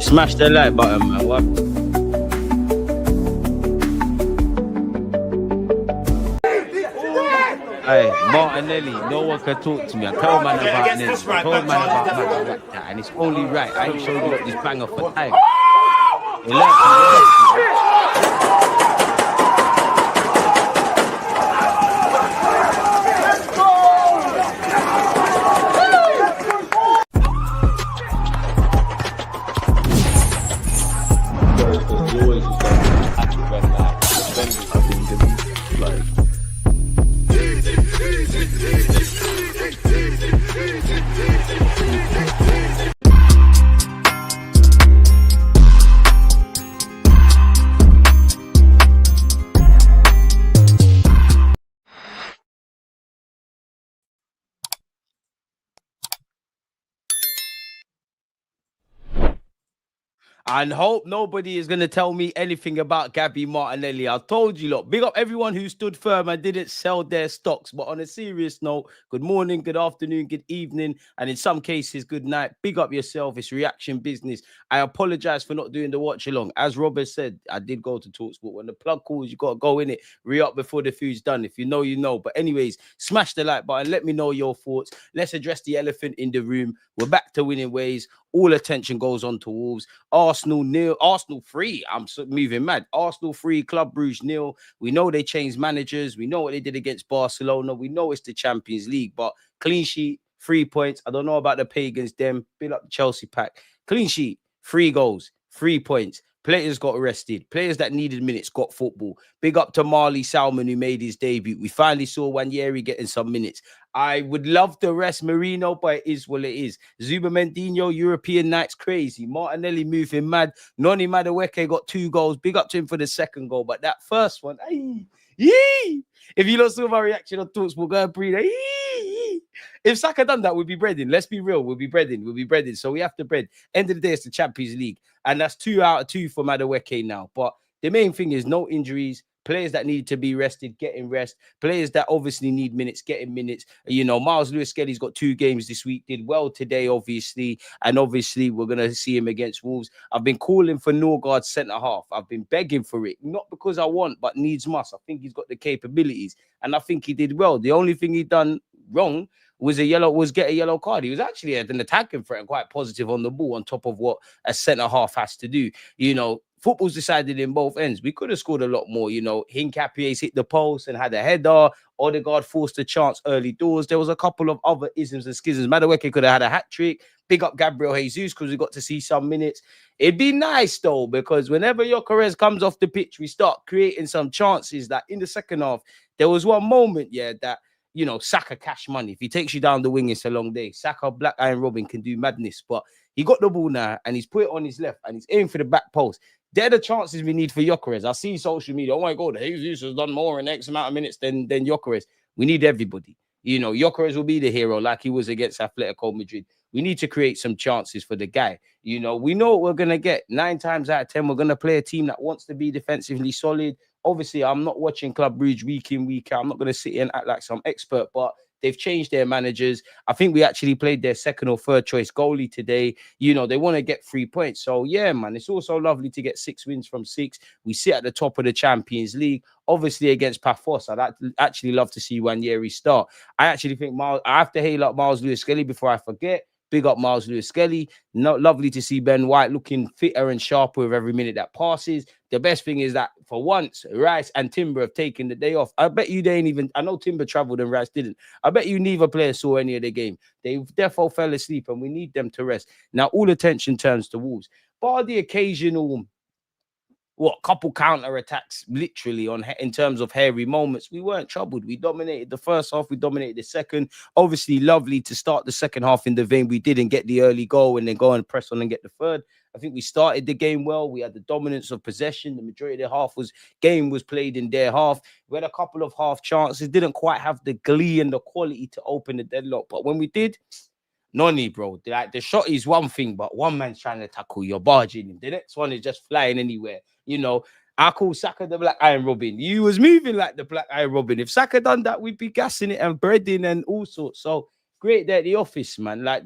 Smash the like button, man. What? Hey, Martinelli, no one can talk to me. I tell man about Nelly. I told man about that, and it's only right. I ain't showed you up this banger for time. And hope nobody is going to tell me anything about Gabby Martinelli. I told you, look, big up everyone who stood firm and didn't sell their stocks. But on a serious note, good morning, good afternoon, good evening, and in some cases, good night. Big up yourself. It's reaction business. I apologize for not doing the watch along. As Robert said, I did go to TalkSport. When the plug calls, you got to go in it. Re-up before the food's done. If you know, you know. But anyways, smash the like button. Let me know your thoughts. Let's address the elephant in the room. We're back to winning ways. All attention goes on to Wolves. Arsenal nil. Arsenal 3. I'm moving mad. Arsenal 3. Club Brugge nil. We know they changed managers. We know what they did against Barcelona. We know it's the Champions League. But clean sheet, 3 points. I don't know about the Pagans. Them. Build up the Chelsea pack. Clean sheet, 3 goals, 3 points. Players got arrested. Players that needed minutes got football. Big up to Marley Salmon, who made his debut. We finally saw Wanyeri getting some minutes. I would love to rest Marino, but it is what it is. Zuba Mendinho, European nights crazy. Martinelli moving mad. Noni Madueke got 2 goals. Big up to him for the second goal. But that first one, if you don't saw my reaction on TalkSport, go and breathe. If Saka done that, we'd be breading. Let's be real. We'll be breading. So we have to bread. End of the day, it's the Champions League. And that's 2 out of 2 for Madueke now. But the main thing is no injuries. Players that need to be rested, getting rest. Players that obviously need minutes, getting minutes. You know, Miles Lewis-Skelly's got 2 games this week. Did well today, obviously. And obviously, we're going to see him against Wolves. I've been calling for Norgaard centre-half. I've been begging for it. Not because I want, but needs must. I think he's got the capabilities. And I think he did well. The only thing he done wrong was get a yellow card. He was actually an attacking threat and quite positive on the ball on top of what a centre-half has to do. You know, football's decided in both ends. We could have scored a lot more. You know, Hincapie's hit the post and had a header. Odegaard forced a chance early doors. There was a couple of other isms and schisms. Madueke could have had a hat-trick. Big up Gabriel Jesus because we got to see some minutes. It'd be nice, though, because whenever Gyokeres comes off the pitch, we start creating some chances that in the second half, there was one moment, that, you know, Saka cash money. If he takes you down the wing, it's a long day. Saka, Black Iron Robin can do madness, but he got the ball now and he's put it on his left and he's aiming for the back post. They're the chances we need for Gyokeres. I see social media. Oh my God, Jesus has done more in X amount of minutes than Gyokeres. We need everybody. You know, Gyokeres will be the hero like he was against Atletico Madrid. We need to create some chances for the guy. You know, we know what we're going to get. 9 times out of 10, we're going to play a team that wants to be defensively solid. Obviously, I'm not watching Club Brugge week in, week out. I'm not going to sit here and act like some expert, but they've changed their managers. I think we actually played their second or third choice goalie today. You know, they want to get 3 points. So, yeah, man, it's also lovely to get 6 wins from 6. We sit at the top of the Champions League. Obviously, against Pafos, I'd actually love to see Wanyeri start. I actually think I have to hail up Miles Lewis-Skelly before I forget. Big up Miles Lewis-Skelly. No, lovely to see Ben White looking fitter and sharper with every minute that passes. The best thing is that for once, Rice and Timber have taken the day off. I bet you they ain't even... I know Timber travelled and Rice didn't. I bet you neither player saw any of the game. They therefore fell asleep and we need them to rest. Now, all attention turns to Wolves. Bar the occasional... couple counter attacks literally in terms of hairy moments. We weren't troubled. We dominated the first half. We dominated the second. Obviously, lovely to start the second half in the vein. We didn't get the early goal and then go and press on and get the third. I think we started the game well. We had the dominance of possession. The majority of the game was played in their half. We had a couple of half chances. Didn't quite have the glee and the quality to open the deadlock. But when we did, Noni, bro, like the shot is one thing, but one man's trying to tackle, you're barging him. The next one is just flying anywhere. You know, I call Saka the Black Iron Robin. You was moving like the Black Iron Robin. If Saka done that, we'd be gassing it and breading and all sorts. So great there at the office, man. Like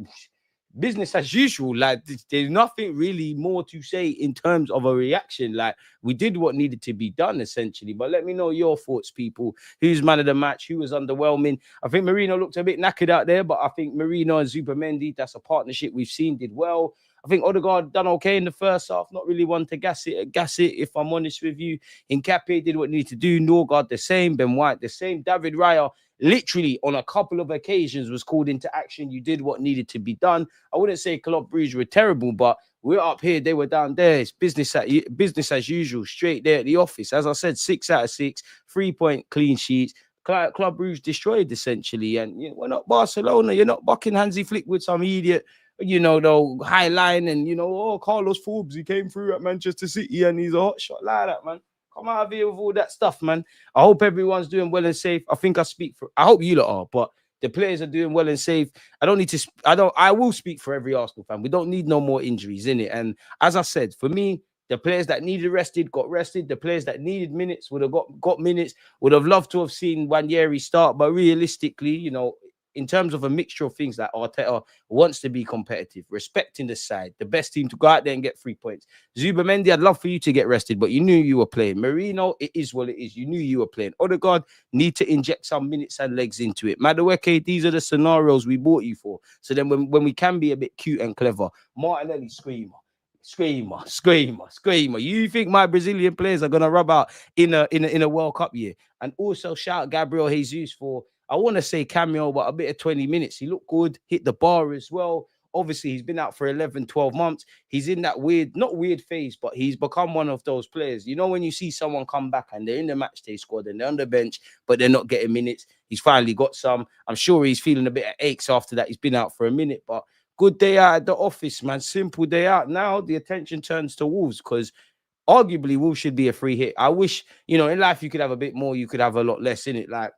business as usual. Like there's nothing really more to say in terms of a reaction. Like we did what needed to be done essentially. But let me know your thoughts, people. Who's man of the match? Who was underwhelming? I think Marino looked a bit knackered out there, but I think Marino and Zubimendi, that's a partnership we've seen, did well. I think Odegaard done okay in the first half. Not really one to gas it. If I'm honest with you. Nketiah did what he needed to do. Norgaard the same. Ben White the same. David Raya literally on a couple of occasions was called into action. You did what needed to be done. I wouldn't say Club Brugge were terrible, but we're up here. They were down there. It's business as usual. Straight there at the office. As I said, 6 out of 6, 3-point clean sheets. Club Brugge destroyed essentially, and we're not Barcelona. You're not bucking Hansi Flick with some idiot, though high line and oh, Carlos Forbes, he came through at Manchester City and he's a hot shot like that, man. Come out of here with all that stuff, man. I hope everyone's doing well and safe. I hope you lot are, but the players are doing well and safe. I will speak for every Arsenal fan. We don't need no more injuries in it. And as I said, for me, the players that needed rested got rested. The players that needed minutes would have got minutes. Would have loved to have seen Wanyeri start, but realistically, in terms of a mixture of things, like Arteta wants to be competitive, respecting the side, the best team to go out there and get 3 points. Zubimendi, I'd love for you to get rested, but you knew you were playing. Marino, it is what it is. You knew you were playing. Odegaard, need to inject some minutes and legs into it. Madueke, these are the scenarios we bought you for. So then when we can be a bit cute and clever, Martinelli, screamer. You think my Brazilian players are gonna rub out in a World Cup year? And also shout Gabriel Jesus for, I want to say cameo, but a bit of 20 minutes. He looked good, hit the bar as well. Obviously, he's been out for 11, 12 months. He's in that not weird phase, but he's become one of those players. When you see someone come back and they're in the match day squad and they're on the bench, but they're not getting minutes. He's finally got some. I'm sure he's feeling a bit of aches after that. He's been out for a minute, but good day out at the office, man. Simple day out. Now the attention turns to Wolves because arguably Wolves should be a free hit. I wish, in life you could have a bit more, you could have a lot less in it. Like,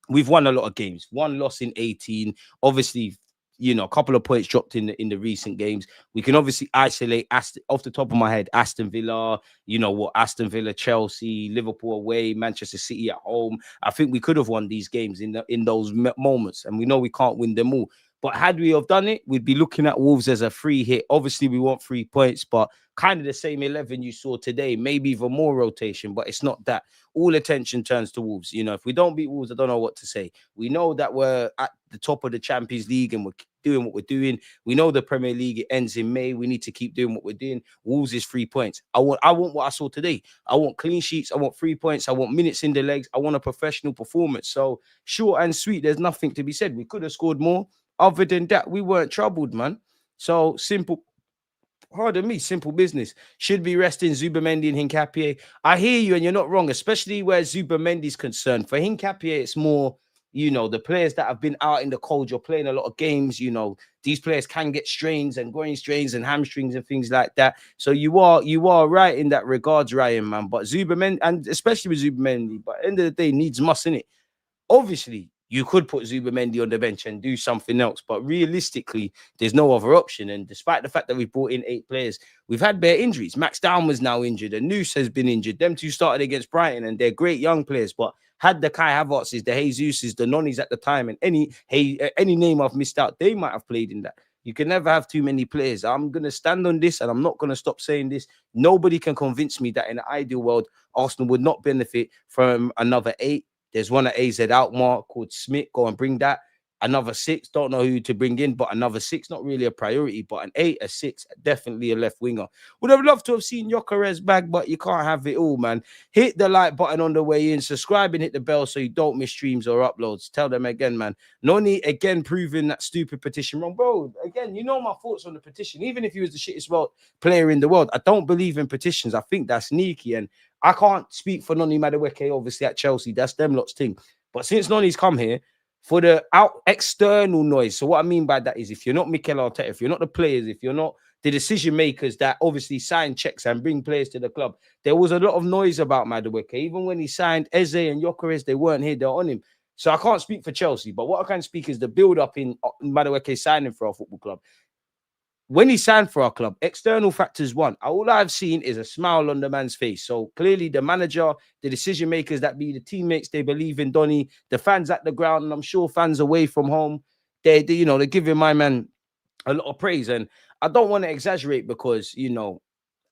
we've won a lot of games. One loss in 18. Obviously, a couple of points dropped in the recent games. We can obviously isolate off the top of my head, Aston Villa, Aston Villa, Chelsea, Liverpool away, Manchester City at home. I think we could have won these games in those moments, and we know we can't win them all. But had we have done it, we'd be looking at Wolves as a free hit. Obviously, we want 3 points, but kind of the same 11 you saw today, maybe even more rotation, but it's not that. All attention turns to Wolves. If we don't beat Wolves, I don't know what to say. We know that we're at the top of the Champions League and we're doing what we're doing. We know the Premier League, it ends in May. We need to keep doing what we're doing. Wolves is 3 points. I want what I saw today. I want clean sheets. I want 3 points. I want minutes in the legs. I want a professional performance. So short and sweet, there's nothing to be said. We could have scored more. Other than that, we weren't troubled, man. So simple. Pardon me, simple business. Should be resting Zubimendi and Nketiah. I hear you, and you're not wrong, especially where Zubimendi's concerned. For Nketiah, it's more, the players that have been out in the cold. You're playing a lot of games. These players can get strains and groin strains and hamstrings and things like that. So you are right in that regards, Ryan, man. But Zubimendi, and especially with Zubimendi, but at the end of the day, needs must in it. Obviously, you could put Zubimendi on the bench and do something else, but realistically, there's no other option. And despite the fact that we've brought in 8 players, we've had bare injuries. Max Down was now injured, and Noose has been injured. Them two started against Brighton, and they're great young players, but had the Kai Havertz's, the Jesus's, the Nonis at the time, and any name I've missed out, they might have played in that. You can never have too many players. I'm going to stand on this, and I'm not going to stop saying this. Nobody can convince me that in an ideal world, Arsenal would not benefit from another 8. There's one at AZ Outmark called Smith. Go and bring that. Another 6. Don't know who to bring in, but another 6. Not really a priority, but an 8, a 6. Definitely a left winger. Would have loved to have seen Gyokeres back, but you can't have it all, man. Hit the like button on the way in. Subscribe and hit the bell so you don't miss streams or uploads. Tell them again, man. Noni, again, proving that stupid petition wrong. Bro, again, my thoughts on the petition. Even if he was the shittest player in the world, I don't believe in petitions. I think that's sneaky, and I can't speak for Noni Madueke, obviously, at Chelsea. That's them lot's thing. But since Noni's come here, for the external noise, so what I mean by that is if you're not Mikel Arteta, if you're not the players, if you're not the decision makers that obviously sign checks and bring players to the club, there was a lot of noise about Madueke. Even when he signed Eze and Gyokeres, they weren't here, they're on him. So I can't speak for Chelsea, but what I can speak is the build-up in Madueke signing for our football club. When he signed for our club, external factors won. All I've seen is a smile on the man's face. So clearly the manager, the decision makers that be the teammates, they believe in Donny, the fans at the ground, and I'm sure fans away from home, they're giving my man a lot of praise. And I don't want to exaggerate because, you know,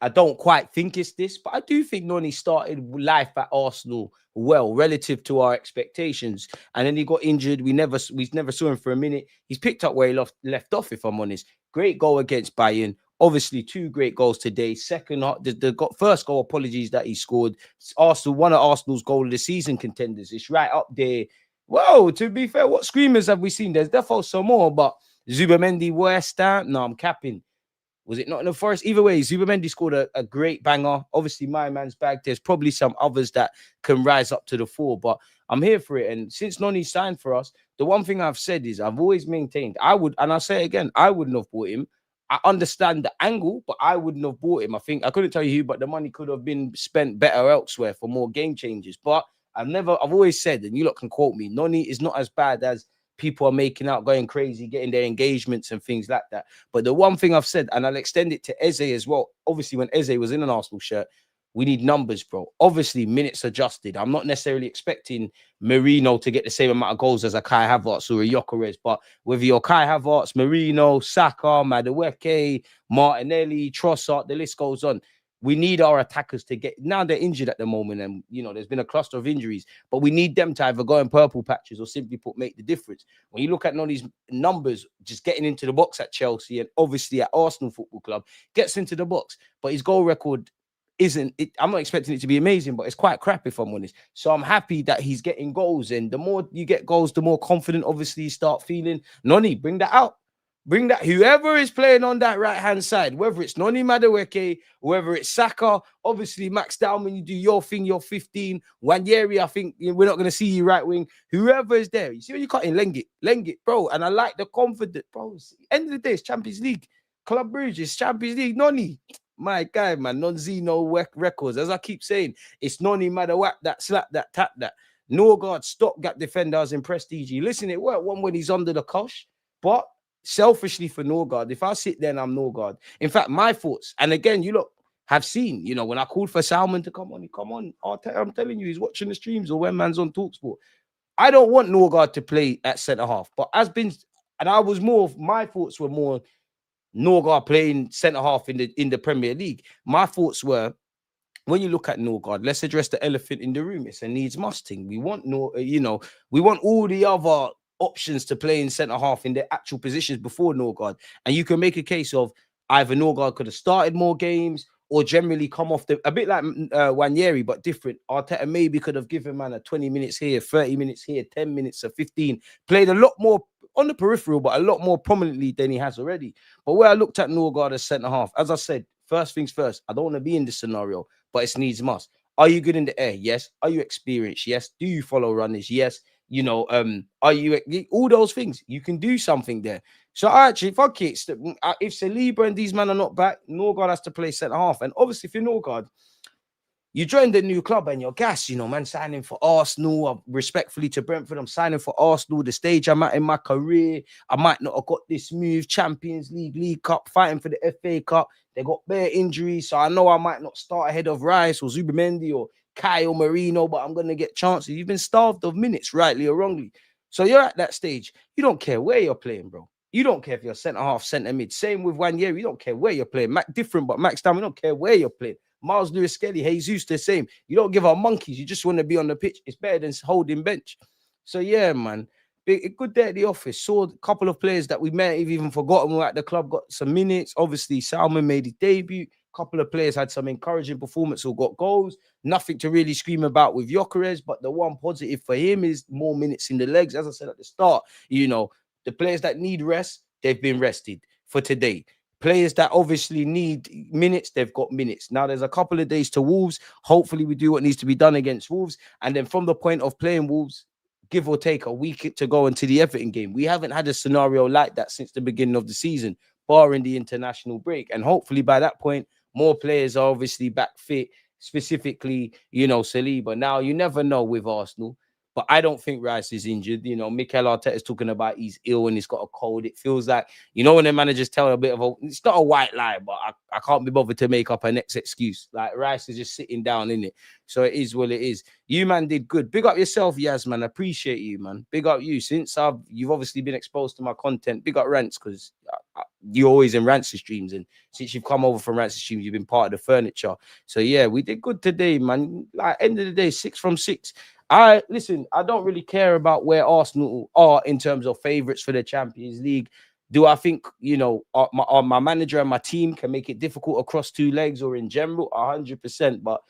I don't quite think it's this, but I do think Noni started life at Arsenal well relative to our expectations. And then he got injured. We never saw him for a minute. He's picked up where he left off, if I'm honest. Great goal against Bayern. Obviously, two great goals today. Second, first goal, apologies that he scored. Arsenal, one of Arsenal's goal of the season contenders. It's right up there. Whoa, to be fair, what screamers have we seen? There's definitely some more, but Zubamendi, West Ham. No, I'm capping. Was it not in the Forest? Either way, Zubamendi scored a great banger. Obviously, my man's bag. There's probably some others that can rise up to the fore, but I'm here for it. And since Noni signed for us, the one thing I've said is I've always maintained I would, and I'll say it again, I wouldn't have bought him. I understand the angle, but I wouldn't have bought him. I think I couldn't tell you who, but the money could have been spent better elsewhere for more game changes. But I've always said, and you lot can quote me, Noni is not as bad as people are making out, going crazy, getting their engagements and things like that. But the one thing I've said, and I'll extend it to Eze as well. Obviously, when Eze was in an Arsenal shirt, we need numbers, bro. Obviously, minutes adjusted. I'm not necessarily expecting Merino to get the same amount of goals as a Kai Havertz or a Gyokeres, but with your Kai Havertz, Merino, Saka, Madueke, Martinelli, Trossard, the list goes on. We need our attackers to get, now they're injured at the moment, and you know there's been a cluster of injuries, but we need them to either go in purple patches or simply put make the difference. When you look at Noni's numbers, just getting into the box at Chelsea and obviously at Arsenal Football Club, gets into the box, but his goal record isn't it, I'm not expecting it to be amazing, but it's quite crap if I'm honest. So I'm happy that he's getting goals, and the more you get goals, the more confident obviously you start feeling. Noni, bring that out. Bring that, whoever is playing on that right-hand side, whether it's Noni Madueke, whether it's Saka, obviously Max Dowman, you do your thing, you're 15. Wanyeri, I think we're not going to see you right wing. Whoever is there, you see when you cut in Lengit, bro. And I like the confidence, bro. End of the day, it's Champions League. Club Brugge, it's Champions League. Noni, my guy, man, non-Zeno records. As I keep saying, it's Noni Madueke that slap that, tap that. Norgaard, stopgap defenders in Prestige. Listen, it worked one when he's under the cosh, but selfishly for Norgaard, if I sit there and I'm Norgaard, in fact, my thoughts, and again, you look, have seen, you know, when I called for Salmon to come on, he come on. I'm telling you, he's watching the streams or when man's on TalkSport. I don't want Norgaard to play at centre half, but and I was more, my thoughts were more Norgaard playing centre half in the Premier League. My thoughts were, when you look at Norgaard, let's address the elephant in the room. It's a needs must thing. We want we want all the other options to play in centre half in their actual positions before Norgaard. And you can make a case of either Norgaard could have started more games or generally come off a bit like Wanyeri, but different. Arteta maybe could have given man a 20 minutes here, 30 minutes here, 10 minutes or 15. Played a lot more on the peripheral, but a lot more prominently than he has already. But where I looked at Norgaard as centre half, as I said, first things first, I don't want to be in this scenario, but it's needs must. Are you good in the air? Yes. Are you experienced? Yes. Do you follow runners? Yes. You know, are you all those things? You can do something there. So actually, fuck it. If Saliba and these men are not back, Norgaard has to play centre half. And obviously, if you're Norgaard, you joined a new club and you're gas, you know, man, signing for Arsenal. Respectfully to Brentford, I'm signing for Arsenal. The stage I'm at in my career, I might not have got this move. Champions League, League Cup, fighting for the FA Cup. They got bare injuries, so I know I might not start ahead of Rice or Zubamendi or Kyle Marino, but I'm going to get chances. You've been starved of minutes, rightly or wrongly. So you're at that stage. You don't care where you're playing, bro. You don't care if you're centre half, centre mid. Same with Wanyeri. You don't care where you're playing. Different, but Max Down, we don't care where you're playing. Miles Lewis Skelly, Jesus, the same. You don't give our monkeys. You just want to be on the pitch. It's better than holding bench. So, yeah, man. A good day at the office. Saw a couple of players that we may have even forgotten were at the club, got some minutes. Obviously, Salmon made his debut. A couple of players had some encouraging performance or got goals. Nothing to really scream about with Gyokeres, but the one positive for him is more minutes in the legs. As I said at the start, you know, the players that need rest, they've been rested for today. Players that obviously need minutes, they've got minutes. Now, there's a couple of days to Wolves. Hopefully, we do what needs to be done against Wolves. And then from the point of playing Wolves, give or take a week to go into the Everton game. We haven't had a scenario like that since the beginning of the season, barring the international break. And hopefully, by that point, more players are obviously back fit, specifically, you know, Saliba. Now, you never know with Arsenal. But I don't think Rice is injured. You know, Mikel Arteta is talking about he's ill and he's got a cold. It feels like, you know, when the managers tell a bit of a, it's not a white lie, but I can't be bothered to make up a next excuse. Like Rice is just sitting down in it. So it is what it is. You, man, did good. Big up yourself, Yaz, man. I appreciate you, man. Big up you. Since you've obviously been exposed to my content, big up Rants, because you're always in Rants streams. And since you've come over from Rants streams, you've been part of the furniture. So yeah, we did good today, man. Like, end of the day, 6 from 6. I don't really care about where Arsenal are in terms of favourites for the Champions League. Do I think, you know, my manager and my team can make it difficult across 2 legs or in general? 100%. But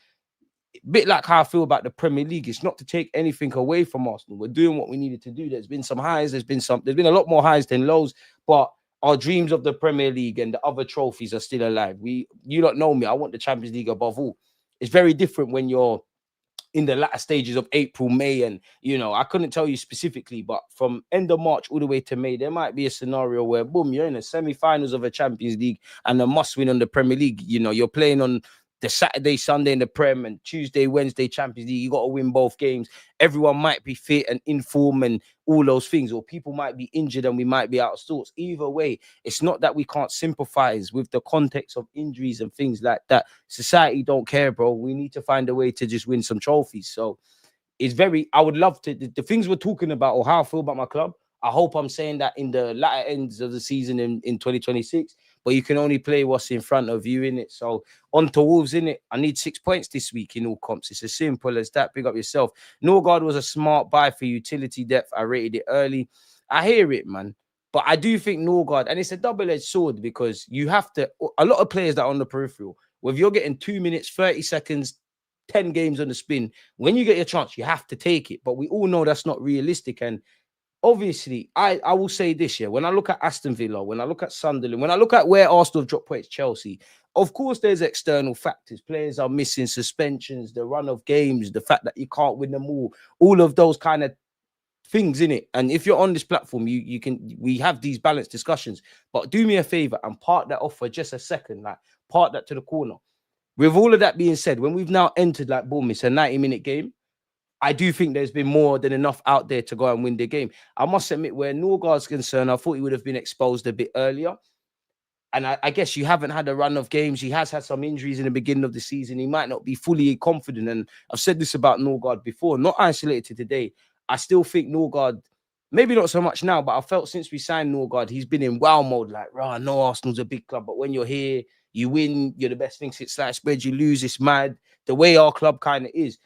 a bit like how I feel about the Premier League, it's not to take anything away from Arsenal. We're doing what we needed to do. There's been some highs, there's been a lot more highs than lows, but our dreams of the Premier League and the other trophies are still alive. You don't know me. I want the Champions League above all. It's very different when you're in the latter stages of April, May, and, you know, I couldn't tell you specifically, but from end of March all the way to May, there might be a scenario where, boom, you're in the semi-finals of a Champions League and a must-win on the Premier League. You know, you're playing on the Saturday, Sunday in the Prem, and Tuesday, Wednesday Champions League. You got to win both games. Everyone might be fit and in form and all those things, or people might be injured and we might be out of sorts. Either way, it's not that we can't sympathize with the context of injuries and things like that. Society don't care, bro. We need to find a way to just win some trophies. So I would love to, the things we're talking about or how I feel about my club, I hope I'm saying that in the latter ends of the season in 2026, but you can only play what's in front of you, in it. So on to Wolves, in it. I need 6 points this week in all comps. It's as simple as that. Big up yourself. Norgaard was a smart buy for utility depth. I rated it early. I hear it, man. But I do think Norgaard, and it's a double-edged sword, because you have to, a lot of players that are on the peripheral, whether you're getting 2 minutes, 30 seconds, 10 games on the spin, when you get your chance, you have to take it. But we all know that's not realistic. And obviously, I will say this, yeah, when I look at Aston Villa, when I look at Sunderland, when I look at where Arsenal have dropped points, Chelsea, of course there's external factors. Players are missing, suspensions, the run of games, the fact that you can't win them all of those kind of things, in it. And if you're on this platform, we have these balanced discussions. But do me a favor and park that off for just a second, like park that to the corner. With all of that being said, when we've now entered, like, boom, it's a 90-minute game, I do think there's been more than enough out there to go and win the game. I must admit, where Norgaard's concerned, I thought he would have been exposed a bit earlier. And I guess you haven't had a run of games. He has had some injuries in the beginning of the season. He might not be fully confident. And I've said this about Norgaard before, not isolated to today. I still think Norgaard, maybe not so much now, but I felt since we signed Norgaard, he's been in wow mode. Like, I know Arsenal's a big club, but when you're here, you win, you're the best thing since sliced bread, you lose, it's mad. The way our club kind of is.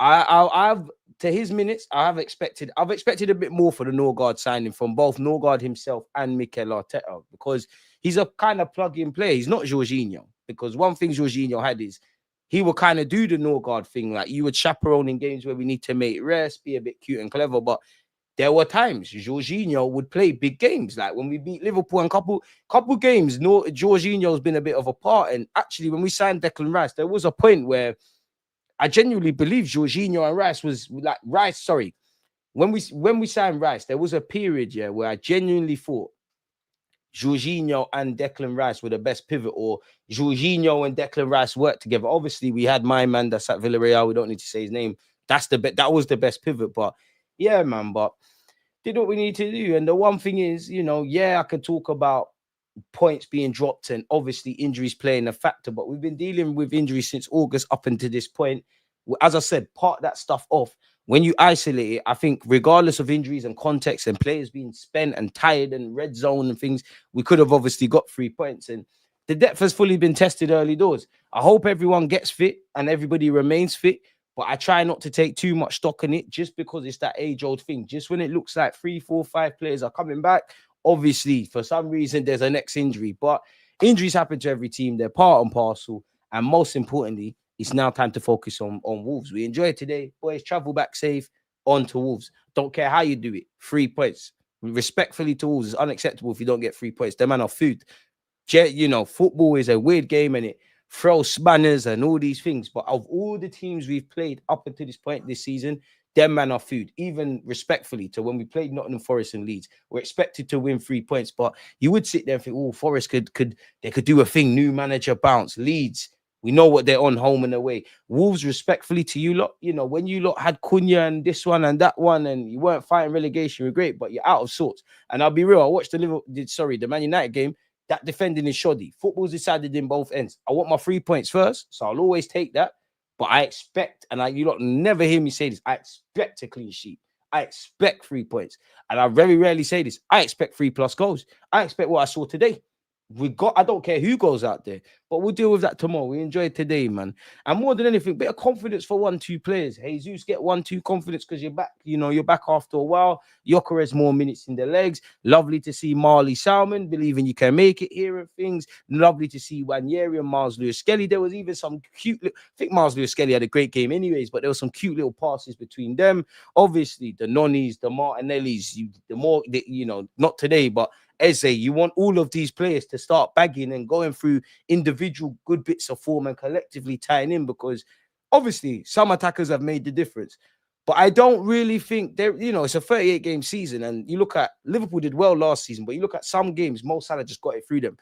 I've to his minutes, I've expected a bit more for the Norgaard signing from both Norgaard himself and Mikel Arteta, because he's a kind of plug-in player. He's not Jorginho, because one thing Jorginho had is he would kind of do the Norgaard thing, like you would chaperone in games where we need to make rest, be a bit cute and clever, but there were times Jorginho would play big games, like when we beat Liverpool and couple games. Jorginho's been a bit of a part. And actually, when we signed Declan Rice, there was a point where I genuinely believe Jorginho and Rice was like Rice. Sorry, when we signed Rice, there was a period, yeah, where I genuinely thought Jorginho and Declan Rice were the best pivot, or Jorginho and Declan Rice worked together. Obviously, we had my man that's at Villarreal. We don't need to say his name. That was the best pivot. But yeah, man, but did what we need to do. And the one thing is, you know, yeah, I could talk about points being dropped and obviously injuries playing a factor, but we've been dealing with injuries since August up until this point. As I said, part that stuff off. When you isolate it, I think regardless of injuries and context and players being spent and tired and red zone and things, we could have obviously got 3 points. And the depth has fully been tested early doors. I hope everyone gets fit and everybody remains fit, but I try not to take too much stock in it, just because it's that age-old thing. Just when it looks like 3, 4, 5 players are coming back, obviously, for some reason, there's a next injury. But injuries happen to every team. They're part and parcel. And most importantly, it's now time to focus on Wolves. We enjoy it today. Boys, travel back safe, on to Wolves. Don't care how you do it. 3 points. Respectfully to Wolves, it's unacceptable if you don't get 3 points. Them man are food. You know, football is a weird game and it throws spanners and all these things. But of all the teams we've played up until this point this season, them man are food. Even respectfully to when we played Nottingham Forest and Leeds, we're expected to win 3 points. But you would sit there and think, oh, Forest could do a thing. New manager bounce. Leeds, We know what they're on home and away. Wolves, respectfully to you lot, you know, when you lot had Cunha and this one and that one, and you weren't fighting relegation, you're great, but you're out of sorts. And I'll be real, I watched the Man United game. That defending is shoddy. Football's decided in both ends. I want my 3 points first, so I'll always take that. But I expect, and you lot never hear me say this, I expect a clean sheet. I expect 3 points. And I very rarely say this. I expect 3+ goals. I expect what I saw today. I don't care who goes out there, but we'll deal with that tomorrow. We enjoy today, man. And more than anything, bit of confidence for 1-2 players. Jesus, get 1-2 confidence because you're back. You know, you're back after a while. Gyokeres more minutes in the legs. Lovely to see Marley Salmon believing you can make it here and things. Lovely to see Wanyeri and Miles Lewis-Skelly. There was even some cute. I think Miles Lewis-Skelly had a great game, anyways. But there was some cute little passes between them. Obviously, the Nonis, the Martinellis. Not today, but Eze, you want all of these players to start bagging and going through individual good bits of form and collectively tying in, because obviously some attackers have made the difference. But I don't really think it's a 38-game season, and you look at Liverpool did well last season, but you look at some games, Mo Salah just got it through them.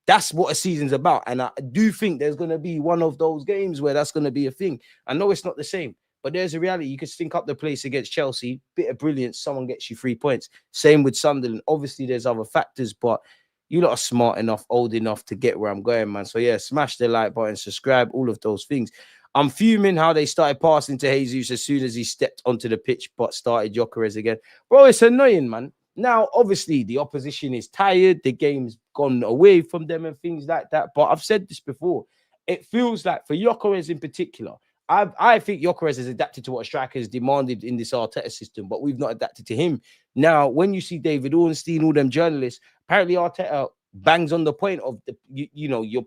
That's what a season's about. And I do think there's going to be one of those games where that's going to be a thing. I know it's not the same, but there's a reality. You could stink up the place against Chelsea, bit of brilliance, someone gets you 3 points. Same with Sunderland. Obviously, there's other factors, but you lot are smart enough, old enough to get where I'm going, man. So, yeah, smash the like button, subscribe, all of those things. I'm fuming how they started passing to Jesus as soon as he stepped onto the pitch, but started Gyokeres again. Bro, it's annoying, man. Now, obviously, the opposition is tired. The game's gone away from them and things like that. But I've said this before. It feels like for Gyokeres in particular, I think Gyokeres has adapted to what strikers demanded in this Arteta system, but we've not adapted to him. Now, when you see David Ornstein, all them journalists, apparently Arteta bangs on the point of your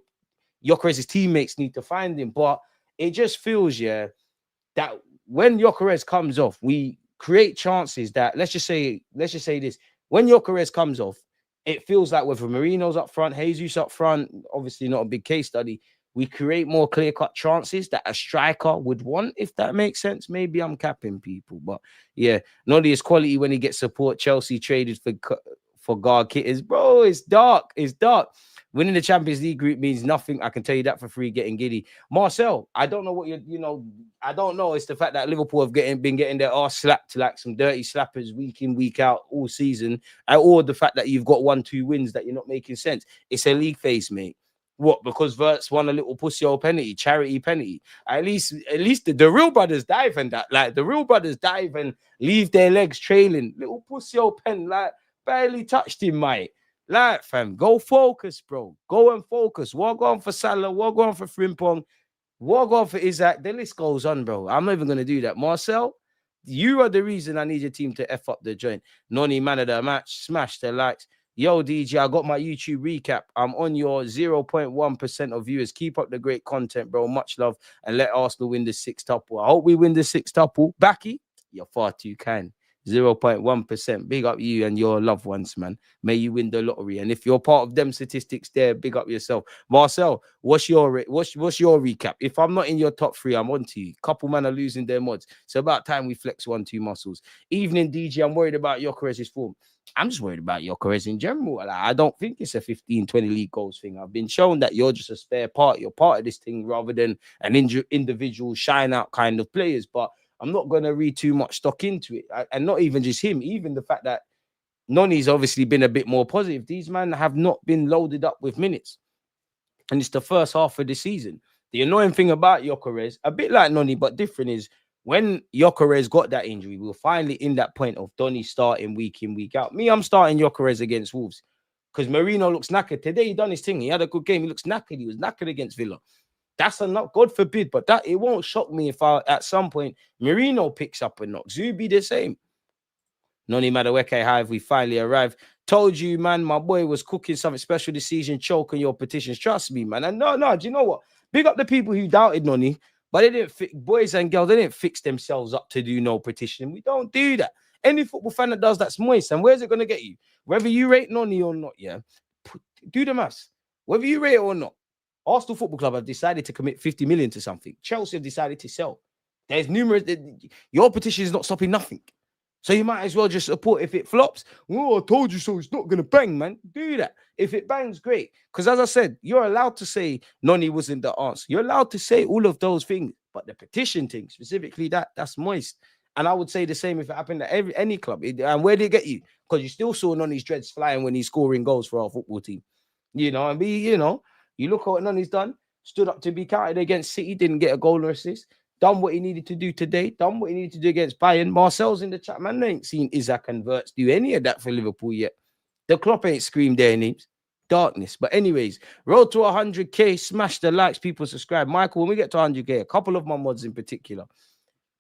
Gyokeres' teammates need to find him, but it just feels, that when Gyokeres comes off, we create chances that let's just say this. When Gyokeres comes off, it feels like whether Marino's up front, Jesus up front, obviously not a big case study, we create more clear-cut chances that a striker would want, if that makes sense. Maybe I'm capping people, but yeah, Noni is quality when he gets support. Chelsea traded for guard kitters. Bro, it's dark. It's dark. Winning the Champions League group means nothing. I can tell you that for free, getting giddy. Marcel, I don't know what I don't know. It's the fact that Liverpool have been getting their arse slapped to like some dirty slappers week in, week out all season, or the fact that you've got 1-2 wins that you're not making sense. It's a league phase, mate. What? Because Verts won a little pussy old penalty, charity penalty. At least the real brothers dive and that. Like the real brothers dive and leave their legs trailing. Little pussy old pen, like barely touched him, mate. Like, fam, go focus, bro. Go and focus. Walk on for Salah, walk on for Frimpong, walk on for Isaac. The list goes on, bro. I'm not even gonna do that. Marcel, you are the reason I need your team to F up the joint. Noni, man of the match, smash the likes. Yo, DJ, I got my YouTube recap. I'm on your 0.1% of viewers. Keep up the great content, bro. Much love. And let Arsenal win the 6-tuple. I hope we win the 6-tuple. Backy, you're far too kind. 0.1%. Big up you and your loved ones, man. May you win the lottery. And if you're part of them statistics there, big up yourself. Marcel, what's your recap? If I'm not in your top 3, I'm on to you. Couple man are losing their mods. So about time we flex 1-2 muscles. Evening, DJ, I'm worried about Gyokeres' form. I'm just worried about Gyokeres in general. Like, I don't think it's a 15-20 league goals thing. I've been shown that you're just a spare part. You're part of this thing rather than an individual shine out kind of players. But I'm not going to read too much stock into it. And not even just him, even the fact that Noni's obviously been a bit more positive. These men have not been loaded up with minutes. And it's the first half of the season. The annoying thing about Gyokeres, a bit like Noni, but different, is when Gyokeres got that injury, we were finally in that point of Donny starting week in, week out. Me, I'm starting Gyokeres against Wolves because Marino looks knackered. Today, he done his thing. He had a good game. He looks knackered. He was knackered against Villa. That's enough. God forbid, but that it won't shock me if at some point Marino picks up a knock. Zubi the same. Noni Madueke, how have we finally arrived? Told you, man, my boy was cooking something special this season, choking your petitions. Trust me, man. And no, do you know what? Big up the people who doubted Noni, but they didn't boys and girls, they didn't fix themselves up to do no petition. We don't do that. Any football fan that does that's moist. And where's it going to get you? Whether you rate Noni or not, do the maths. Whether you rate it or not. Arsenal Football Club have decided to commit 50 million to something. Chelsea have decided to sell. There's numerous. Your petition is not stopping nothing. So you might as well just support. If it flops, well, I told you so. It's not gonna bang, man. Do that. If it bangs, great. Because as I said, you're allowed to say Noni wasn't the answer. You're allowed to say all of those things, but the petition thing, specifically that's moist. And I would say the same if it happened at any club. And where did it get you? Because you still saw Noni's dreads flying when he's scoring goals for our football team. And you look at what Noni's done. Stood up to be counted against City, didn't get a goal or assist. Done what he needed to do today. Done what he needed to do against Bayern. Marcel's in the chat, man. I ain't seen Isaac and Wirtz do any of that for Liverpool yet. The Klopp ain't screamed their names. Darkness. But anyways, road to 100k. Smash the likes. People subscribe. Michael, when we get to 100k, a couple of my mods in particular,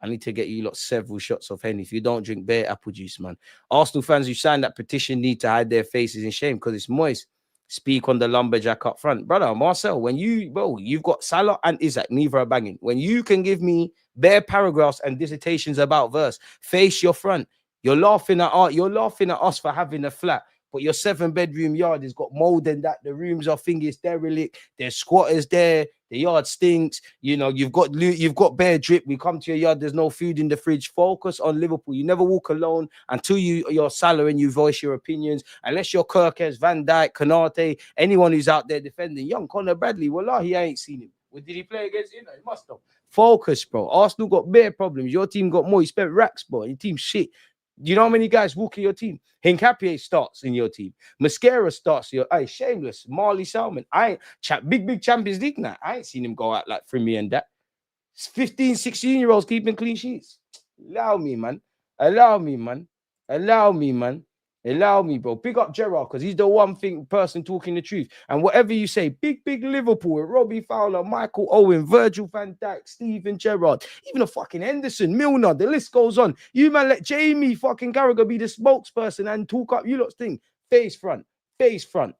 I need to get you lot several shots of Henny. If you don't drink bare apple juice, man. Arsenal fans who signed that petition need to hide their faces in shame because it's moist. Speak on the lumberjack up front. Brother, Marcel, you've got Salah and Isaac, neither are banging. When you can give me bare paragraphs and dissertations about verse, face your front. You're laughing at us for having a flat, but your 7-bedroom yard has got mold and that. The rooms are thingies derelict. There's squatters there. The yard stinks. You've got bare drip. We come to your yard. There's no food in the fridge. Focus on Liverpool. You never walk alone until you're Salah and you voice your opinions. Unless you're Gyokeres, Van Dijk, Konate, anyone who's out there defending. Young Conor Bradley, wallahi, I ain't seen him. Well, did he play against He must have. Focus, bro. Arsenal got bare problems. Your team got more. You spent racks, bro. Your team shit. Do you know how many guys walk in your team? Hincapié starts in your team. Mascara starts your. Shameless. Marley Salmon. Big Champions League now. I ain't seen him go out like for me and that. 15, 16-year-olds keeping clean sheets. Allow me, man. Allow me, bro. Big up Gerrard, because he's the person talking the truth. And whatever you say, big Liverpool, Robbie Fowler, Michael Owen, Virgil van Dijk, Steven Gerrard, even a fucking Henderson, Milner, the list goes on. You man let Jamie fucking Carragher be the spokesperson and talk up you lot's thing. Face front. I'm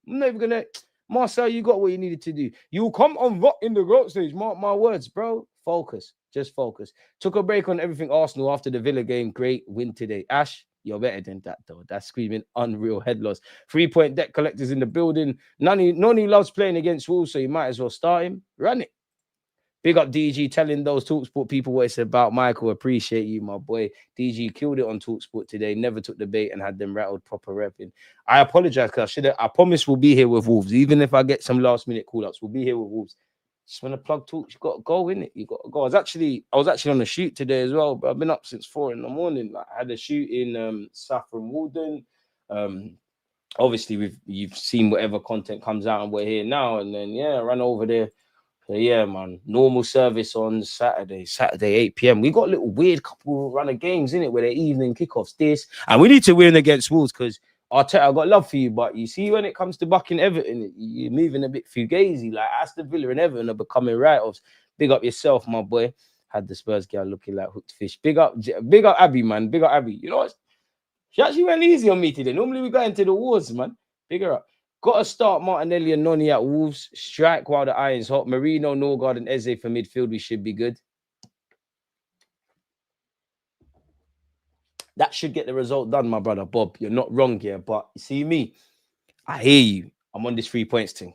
never gonna. Marcel, you got what you needed to do. You'll come on in the growth stage. Mark my words, bro. Focus. Just focus. Took a break on everything Arsenal after the Villa game. Great win today. Ash, you're better than that, though. That's screaming unreal head loss. 3-point debt collectors in the building. Noni loves playing against Wolves, so you might as well start him. Run it. Big up DG telling those TalkSport people what it's about. Michael, appreciate you, my boy. DG killed it on TalkSport today. Never took the bait and had them rattled proper repping. I apologize because I promise we'll be here with Wolves. Even if I get some last-minute call-ups, we'll be here with Wolves. Just want to plug talks. You got to go, innit? You got to go. I was actually on a shoot today as well, but I've been up since 4 a.m. Like, I had a shoot in Saffron Walden. Obviously, you've seen whatever content comes out, and we're here now. And then I ran over there. So yeah, man. Normal service on Saturday 8 p.m. We got a little weird couple run of games in it where they're evening kickoffs. And we need to win against Wolves because Arteta, I got love for you, but you see when it comes to bucking Everton, you're moving a bit fugazi. Like Aston Villa and Everton are becoming write-offs. Big up yourself, my boy. Had the Spurs girl looking like hooked fish. Big up Abby, man. Big up Abby. You know what? She actually went easy on me today. Normally we go into the wars, man. Big her up. Got to start Martinelli and Noni at Wolves. Strike while the iron's hot. Marino, Norgaard, and Eze for midfield. We should be good. That should get the result done, my brother. Bob, you're not wrong here. But you see me, I hear you. I'm on this 3 points thing.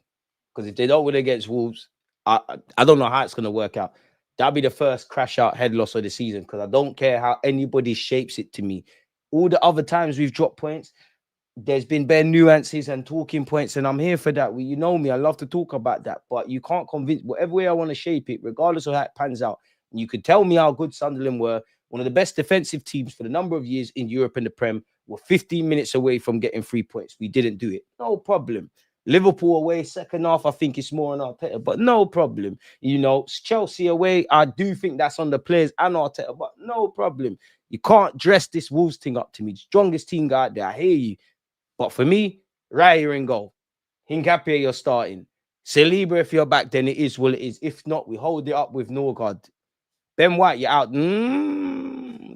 Because if they don't win against Wolves, I don't know how it's going to work out. That'll be the first crash out head loss of the season. Because I don't care how anybody shapes it to me. All the other times we've dropped points, there's been bare nuances and talking points, and I'm here for that. You know me, I love to talk about that, but you can't convince whatever way I want to shape it, regardless of how it pans out. And you could tell me how good Sunderland were, one of the best defensive teams for the number of years in Europe and the Prem, were 15 minutes away from getting 3 points. We didn't do it. No problem. Liverpool away, second half, I think it's more on Arteta, but no problem. Chelsea away, I do think that's on the players and Arteta, but no problem. You can't dress this Wolves thing up to me. Strongest team out there, I hear you. But for me, right here in goal. Hincapié, you're starting. Saliba, if you're back, then it is what it is. If not, we hold it up with Norgaard. Ben White, you're out.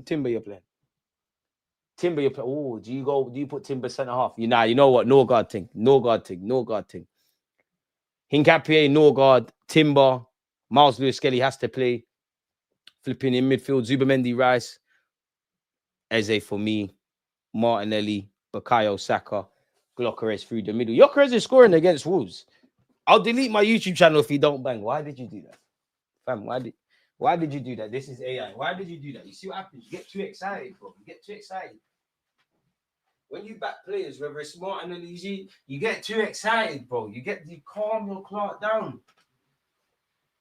Timber, you're playing. Oh, do you put Timber centre half? You know what? Norgaard thing. Hincapié, Norgaard, Timber, Miles Lewis-Skelly has to play. Flipping in midfield, Zubamendi, Rice. Eze for me. Martinelli, Bukayo Saka, Gyokeres through the middle. Gyokeres is scoring against Wolves. I'll delete my YouTube channel if you don't bang. Why did you do that? Fam, Why did you do that? This is AI. Why did you do that? You see what happens? You get too excited, bro. You get too excited. When you back players, whether it's smart and easy, you get too excited, bro. You calm your clock down.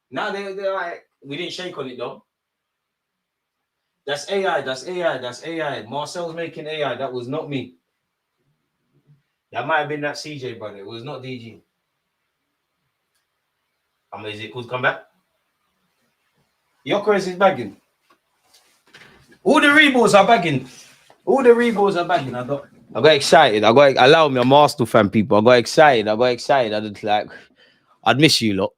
Now they're like, we didn't shake on it though. That's AI. That's AI. That's AI. Marcel's making AI. That was not me. That might have been that CJ brother. It was not DG. Is it cool to come back? Gyokeres is bagging. All the rebounds are bagging. All the rebounds are bagging. I got excited. Allow me, I'm Arsenal fan, people. I got excited. I just like, I'd miss you lot.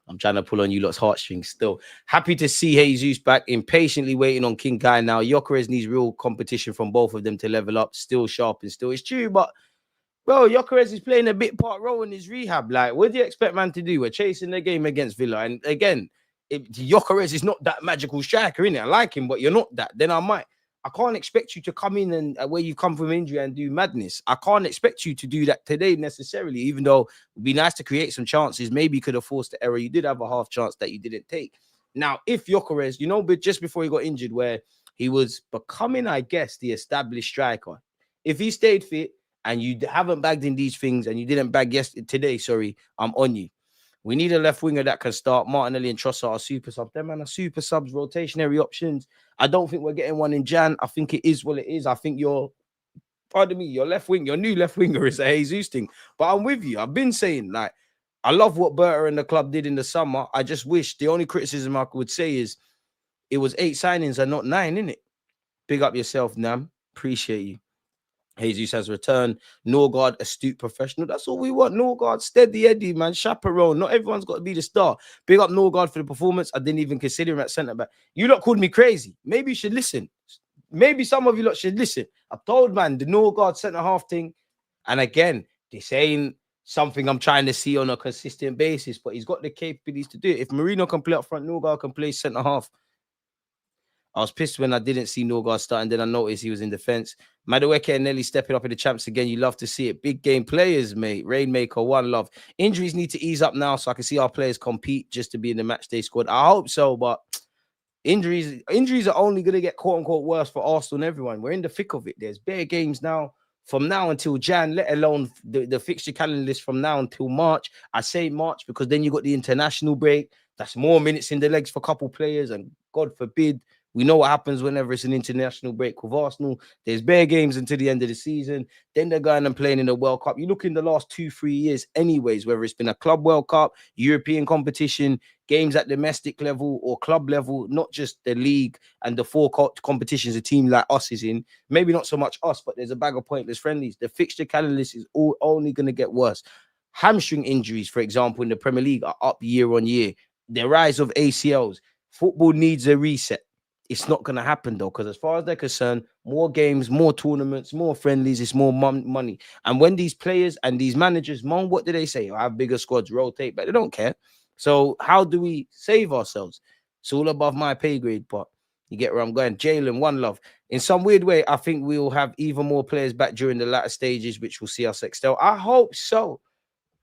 I'm trying to pull on you lot's heartstrings still. Happy to see Jesus back. Impatiently waiting on King Guy now. Gyokeres needs real competition from both of them to level up. Still sharp and still. It's true, but bro, Gyokeres is playing a bit part role in his rehab. Like, what do you expect man to do? We're chasing the game against Villa. And again, Gyokeres is not that magical striker, innit? I like him, but you're not that. Then I can't expect you to come in and where you come from injury and do madness. I can't expect you to do that today necessarily, even though it would be nice to create some chances. Maybe you could have forced the error. You did have a half chance that you didn't take. Now, if Gyokeres, but just before he got injured, where he was becoming, I guess, the established striker, if he stayed fit and you haven't bagged in these things and you didn't bag today, I'm on you. We need a left winger that can start. Martinelli and Trossard are super subs. Them man are super subs, rotationary options. I don't think we're getting one in Jan. I think it is what it is. I think your left wing, your new left winger is a Jesus thing. But I'm with you. I've been saying, like, I love what Berta and the club did in the summer. I just wish the only criticism I would say is it was 8 signings and not 9, innit? Big up yourself, Nam. Appreciate you. Jesus has returned. Norgaard, astute professional. That's all we want. Norgaard, steady Eddie, man. Chaperone. Not everyone's got to be the star. Big up Norgaard for the performance. I didn't even consider him at centre back. You lot called me crazy. Maybe you should listen. Maybe some of you lot should listen. I've told, man, the Norgaard centre half thing. And again, this ain't something I'm trying to see on a consistent basis, but he's got the capabilities to do it. If Marino can play up front, Norgaard can play centre half. I was pissed when I didn't see Norgaard start, and then I noticed he was in defense. Madueke and Nelly stepping up in the champs again. You love to see it. Big game players, mate. Rainmaker, one love. Injuries need to ease up now so I can see our players compete just to be in the match day squad. I hope so, but injuries are only going to get quote-unquote worse for Arsenal and everyone. We're in the thick of it. There's bare games now. From now until Jan, let alone the fixture calendar list from now until March. I say March because then you got the international break. That's more minutes in the legs for a couple players, and God forbid, we know what happens whenever it's an international break with Arsenal. There's bare games until the end of the season. Then they're going and playing in the World Cup. You look in the last 2-3 years anyways, whether it's been a Club World Cup, European competition, games at domestic level or club level, not just the league and the 4 competitions a team like us is in. Maybe not so much us, but there's a bag of pointless friendlies. The fixture calendar list is only going to get worse. Hamstring injuries, for example, in the Premier League are up year on year. The rise of ACLs. Football needs a reset. It's not going to happen, though, because as far as they're concerned, more games, more tournaments, more friendlies, it's more money. And when these players and these managers, what do they say? I have bigger squads, rotate, but they don't care. So how do we save ourselves? It's all above my pay grade, but you get where I'm going. Jalen, one love. In some weird way, I think we'll have even more players back during the latter stages, which will see us excel. I hope so.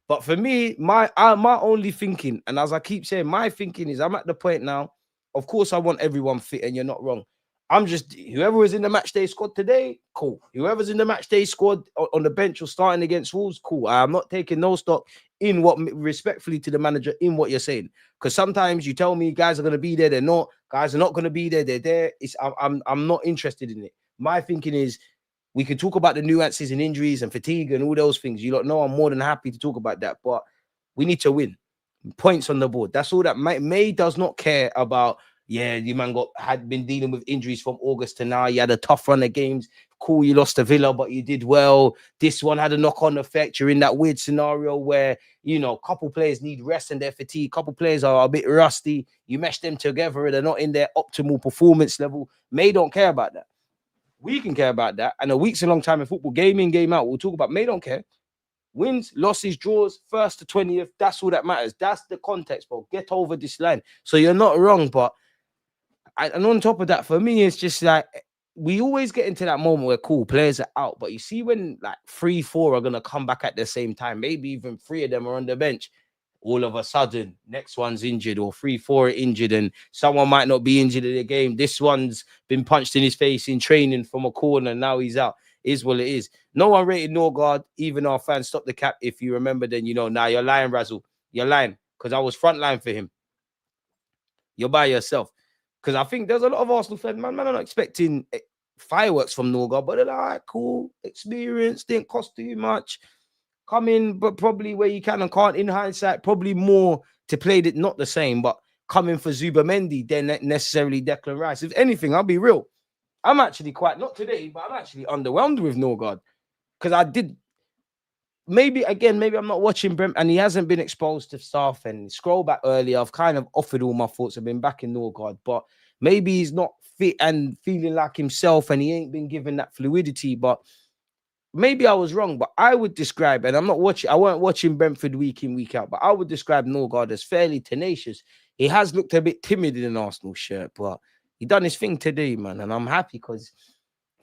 But for me, my only thinking, and as I keep saying, my thinking is I'm at the point now. Of course, I want everyone fit, and you're not wrong. I'm just whoever is in the match day squad today, cool. Whoever's in the match day squad on the bench or starting against Wolves, cool. I'm not taking no stock in what, respectfully to the manager, in what you're saying, because sometimes you tell me guys are going to be there, they're not. Guys are not going to be there, they're there. I'm not interested in it. My thinking is we can talk about the nuances and injuries and fatigue and all those things. You don't know. I'm more than happy to talk about that, but we need to win. Points on the board. That's all that May does not care about. Yeah, you man had been dealing with injuries from August to now. You had a tough run of games. Cool, you lost to Villa, but you did well. This one had a knock-on effect. You're in that weird scenario where, a couple players need rest and their fatigue. Couple players are a bit rusty. You mesh them together and they're not in their optimal performance level. May don't care about that. We can care about that. And a week's a long time in football. Game in, game out. We'll talk about. May don't care. Wins, losses, draws, 1st to 20th. That's all that matters. That's the context, bro. Get over this line. So you're not wrong, but and on top of that, for me, it's just like we always get into that moment where cool players are out, but you see when like 3-4 are gonna come back at the same time, maybe even 3 of them are on the bench. All of a sudden, next one's injured or 3-4 injured, and someone might not be injured in the game. This one's been punched in his face in training from a corner. Now he's out. Is what it is. No one rated Norgaard. Even our fans stopped the cap. If you remember, then you know. Now you're lying, Razzle. You're lying because I was front line for him. You're by yourself. Because I think there's a lot of Arsenal fans, man, are not expecting fireworks from Norgaard, but they're like, cool, experience, didn't cost too much. Come in, but probably where you can and can't. In hindsight, probably more to play it, not the same, but coming for Zubamendi than necessarily Declan Rice. If anything, I'll be real. I'm actually quite, not today, but I'm actually underwhelmed with Norgaard. Because I did, maybe I'm not watching Brent, and he hasn't been exposed to stuff. And scroll back earlier, I've kind of offered all my thoughts. I've been back in Norgaard, but maybe he's not fit and feeling like himself, and he ain't been given that fluidity. But maybe I was wrong, but I would describe, and I weren't watching Brentford week in, week out, but I would describe Norgaard as fairly tenacious. He has looked a bit timid in an Arsenal shirt, but he done his thing today, man. And I'm happy because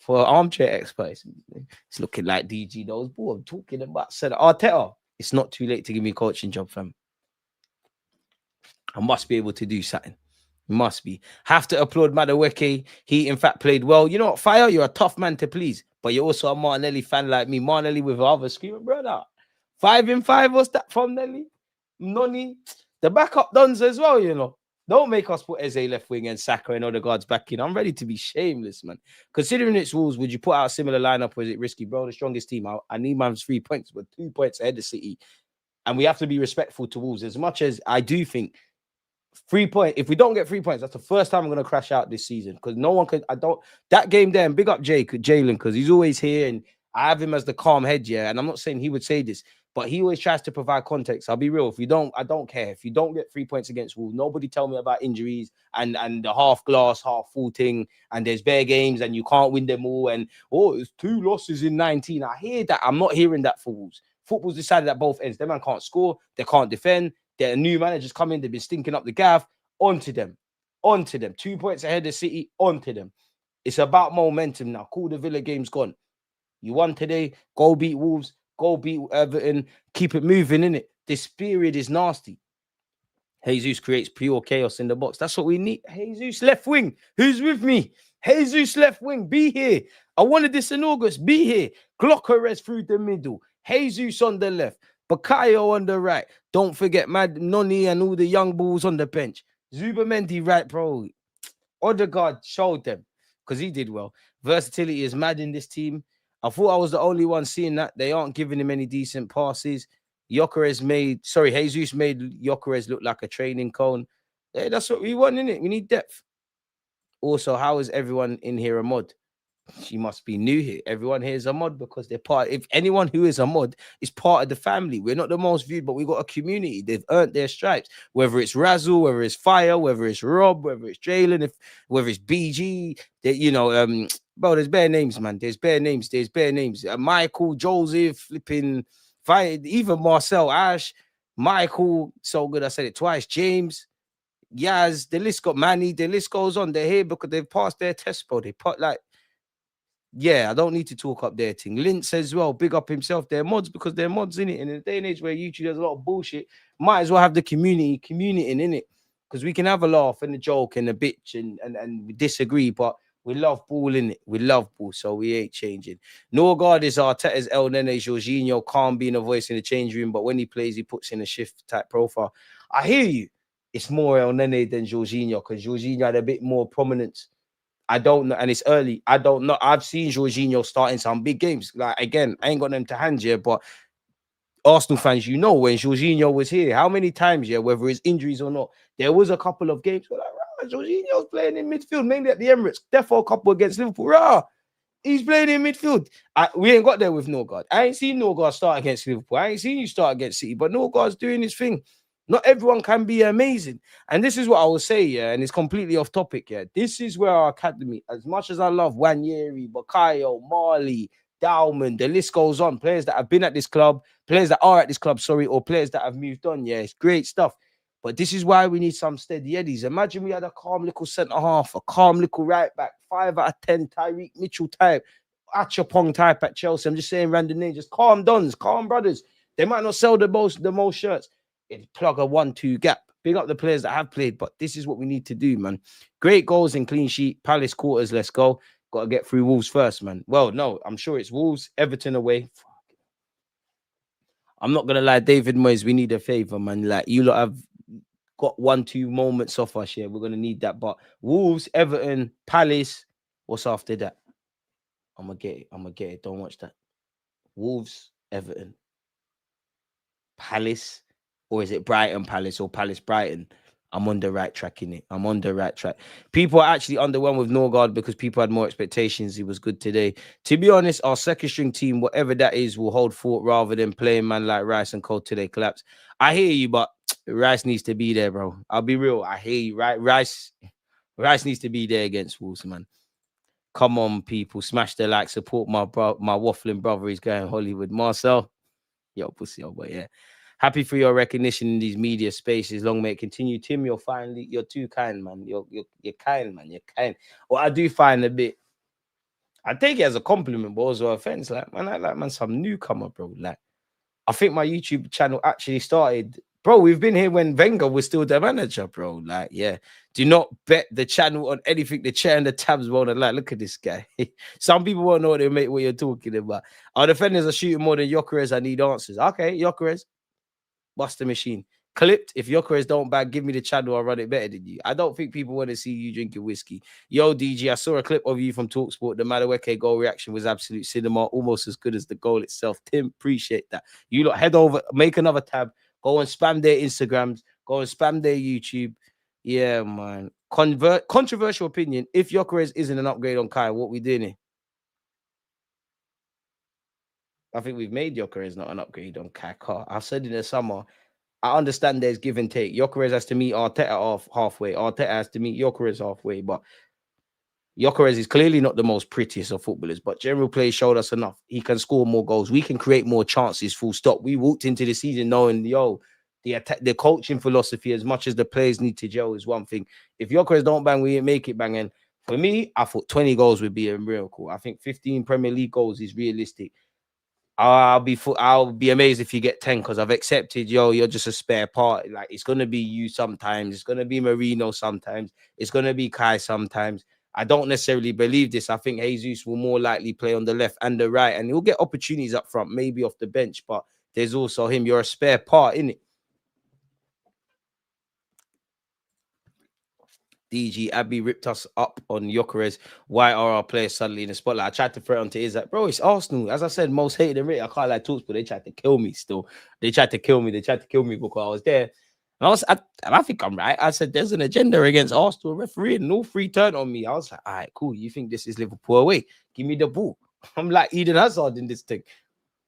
for an armchair expert, it's looking like DG knows. Boy, I'm talking about said Arteta. It's not too late to give me a coaching job, fam. I must be able to do something. Must be. Have to applaud Madueke. He, in fact, played well. You know what, Fire? You're a tough man to please, but you're also a Martinelli fan like me. Martinelli with other screaming, brother. 5 in 5, what's that from Nelly? Noni. The backup dons as well, you know. Don't make us put Eze left wing and Saka and other guards back in. I'm ready to be shameless, man. Considering its rules, would you put out a similar lineup or is it risky? Bro, the strongest team. I need man's 3 points, but 2 points ahead of City. And we have to be respectful to Wolves. As much as I do think 3 points, if we don't get 3 points, that's the first time I'm going to crash out this season because no one could. That game there, and big up Jalen because he's always here and I have him as the calm head, yeah. And I'm not saying he would say this, but he always tries to provide context. I'll be real. If you don't, I don't care. If you don't get 3 points against Wolves, nobody tell me about injuries and the half glass, half full thing, and there's bare games and you can't win them all. And it's 2 losses in 19. I hear that. I'm not hearing that for Wolves. Football's decided at both ends. Them man can't score, they can't defend. Their new managers come in, they've been stinking up the gaff. Onto them. 2 points ahead of City, onto them. It's about momentum now. Cool, the Villa game's gone. You won today, go beat Wolves, go beat Everton, keep it moving, innit? This period is nasty. Jesus creates pure chaos in the box. That's what we need. Jesus left wing. Who's with me? Jesus left wing. Be here. I wanted this in August. Be here. Gyokeres through the middle. Jesus on the left. Bakayo on the right. Don't forget Noni and all the young bulls on the bench. Zubamendi right, bro. Odegaard showed them because he did well. Versatility is mad in this team. I thought I was the only one seeing that. They aren't giving him any decent passes. Jesus made Gyokeres look like a training cone. Yeah, that's what we want, innit? We need depth. Also, how is everyone in here a mod? She must be new here. Everyone here is a mod because they're part. If anyone who is a mod is part of the family, we're not the most viewed, but we got a community. They've earned their stripes. Whether it's Razzle, whether it's Fire, whether it's Rob, whether it's Jalen, whether it's BG, bro, there's bare names, man. There's bare names. Michael, Joseph, flipping, Fire, even Marcel, Ash, Michael. So good, I said it twice. James. Yaz, the list got Manny, the list goes on. They're here because they've passed their test, bro. They put yeah, I don't need to talk up their thing. Lintz as well, big up himself. They're mods because they're mods in it. In a day and age where YouTube does a lot of bullshit, might as well have the community in it. Because we can have a laugh and a joke and a bitch and we disagree, but we love ball in it. We love ball, so we ain't changing. Norgaard is Arteta's El Nene. Jorginho can't be in a voice in the change room, but when he plays, he puts in a shift type profile. I hear you. It's more El Nene than Jorginho because Jorginho had a bit more prominence. I don't know, and it's early. I don't know. I've seen Jorginho starting some big games. Like, again, I ain't got them to hand here, but Arsenal fans, you know, when Jorginho was here, how many times, whether it's injuries or not, there was a couple of games where like, Jorginho's playing in midfield, mainly at the Emirates. Therefore, a couple against Liverpool. He's playing in midfield. We ain't got there with Norgaard. I ain't seen Norgaard start against Liverpool. I ain't seen you start against City, but Norgaard's doing his thing. Not everyone can be amazing. And this is what I will say, and it's completely off topic, This is where our academy, as much as I love Wanyeri, Bakayo, Marley, Dowman, the list goes on. Players that have been at this club, players that are at this club, or players that have moved on, it's great stuff. But this is why we need some steady eddies. Imagine we had a calm little centre-half, a calm little right-back, 5 out of 10, Tyreek Mitchell type, Achapong type at Chelsea. I'm just saying random names, just calm dons, calm brothers. They might not sell the most shirts. plug a 1-2 gap. Big up the players that have played, but this is what we need to do, man. Great goals and clean sheet. Palace quarters, let's go. Got to get through Wolves first, man. Well, no, I'm sure it's Wolves, Everton away. I'm not gonna lie, David Moyes, we need a favor, man. Like, you lot have got 1-2 moments off us here. We're gonna need that. But Wolves, Everton, Palace. What's after that? I'm gonna get it. I'm gonna get it. Don't watch that. Wolves, Everton, Palace, or is it Brighton Palace or Palace Brighton? I'm on the right track in it. I'm on the right track. People are actually underwhelmed with Norgaard because people had more expectations. He was good today. To be honest, our second string team, whatever that is, will hold fort rather than playing man like Rice and Cole till they collapse. I hear you, but Rice needs to be there, bro. I'll be real. I hear you, right? Rice needs to be there against Wolves, man. Come on, people. Smash the like. Support my waffling brother. He's going Hollywood. Marcel. Yo, pussy, but yeah. Happy for your recognition in these media spaces. Long may it continue. Tim, you're too kind, man. You're kind, man. You're kind. What I do find a bit, I take it as a compliment, but also offense. Like, man, I like, man, some newcomer, bro. Like, I think my YouTube channel actually started. Bro, we've been here when Wenger was still the manager, bro. Like, yeah. Do not bet the channel on anything the chair and the tabs won't like. Look at this guy. Some people won't know what you're talking about. Our defenders are shooting more than Gyokeres. I need answers. Okay, Gyokeres. Bust the machine. Clipped. If Gyokeres don't bag, give me the channel. I'll run it better than you. I don't think people want to see you drinking whiskey. Yo, DG, I saw a clip of you from TalkSport. The Madueke goal reaction was absolute cinema, almost as good as the goal itself. Tim, appreciate that. You lot head over, make another tab, go and spam their Instagrams, go and spam their YouTube. Yeah, man. Controversial opinion. If Gyokeres isn't an upgrade on Kai, what we doing here? I think we've made Gyokeres not an upgrade on Kai. I've said in the summer, I understand there's give and take. Gyokeres has to meet Arteta halfway. Arteta has to meet Gyokeres halfway. But Gyokeres is clearly not the most prettiest of footballers. But general play showed us enough. He can score more goals. We can create more chances, full stop. We walked into the season knowing, the coaching philosophy, as much as the players need to gel, is one thing. If Gyokeres don't bang, we ain't make it bang. And for me, I thought 20 goals would be a miracle. I think 15 Premier League goals is realistic. I'll be amazed if you get 10 because I've accepted, you're just a spare part. Like, it's gonna be you sometimes, it's gonna be Marino sometimes, it's gonna be Kai sometimes. I don't necessarily believe this. I think Jesus will more likely play on the left and the right, and he'll get opportunities up front, maybe off the bench, but there's also him. You're a spare part, innit? DG Abby ripped us up on Gyokeres. Why are our players suddenly in the spotlight? I tried to throw it onto Isaac. Bro, it's Arsenal. As I said, most hated and rated. I can't like talks, but they tried to kill me still. They tried to kill me. They tried to kill me because I was there. And I think I'm right. I said there's an agenda against Arsenal referee, and all three turned on me. I was like, all right, cool. You think this is Liverpool away? Give me the ball. I'm like Eden Hazard in this thing.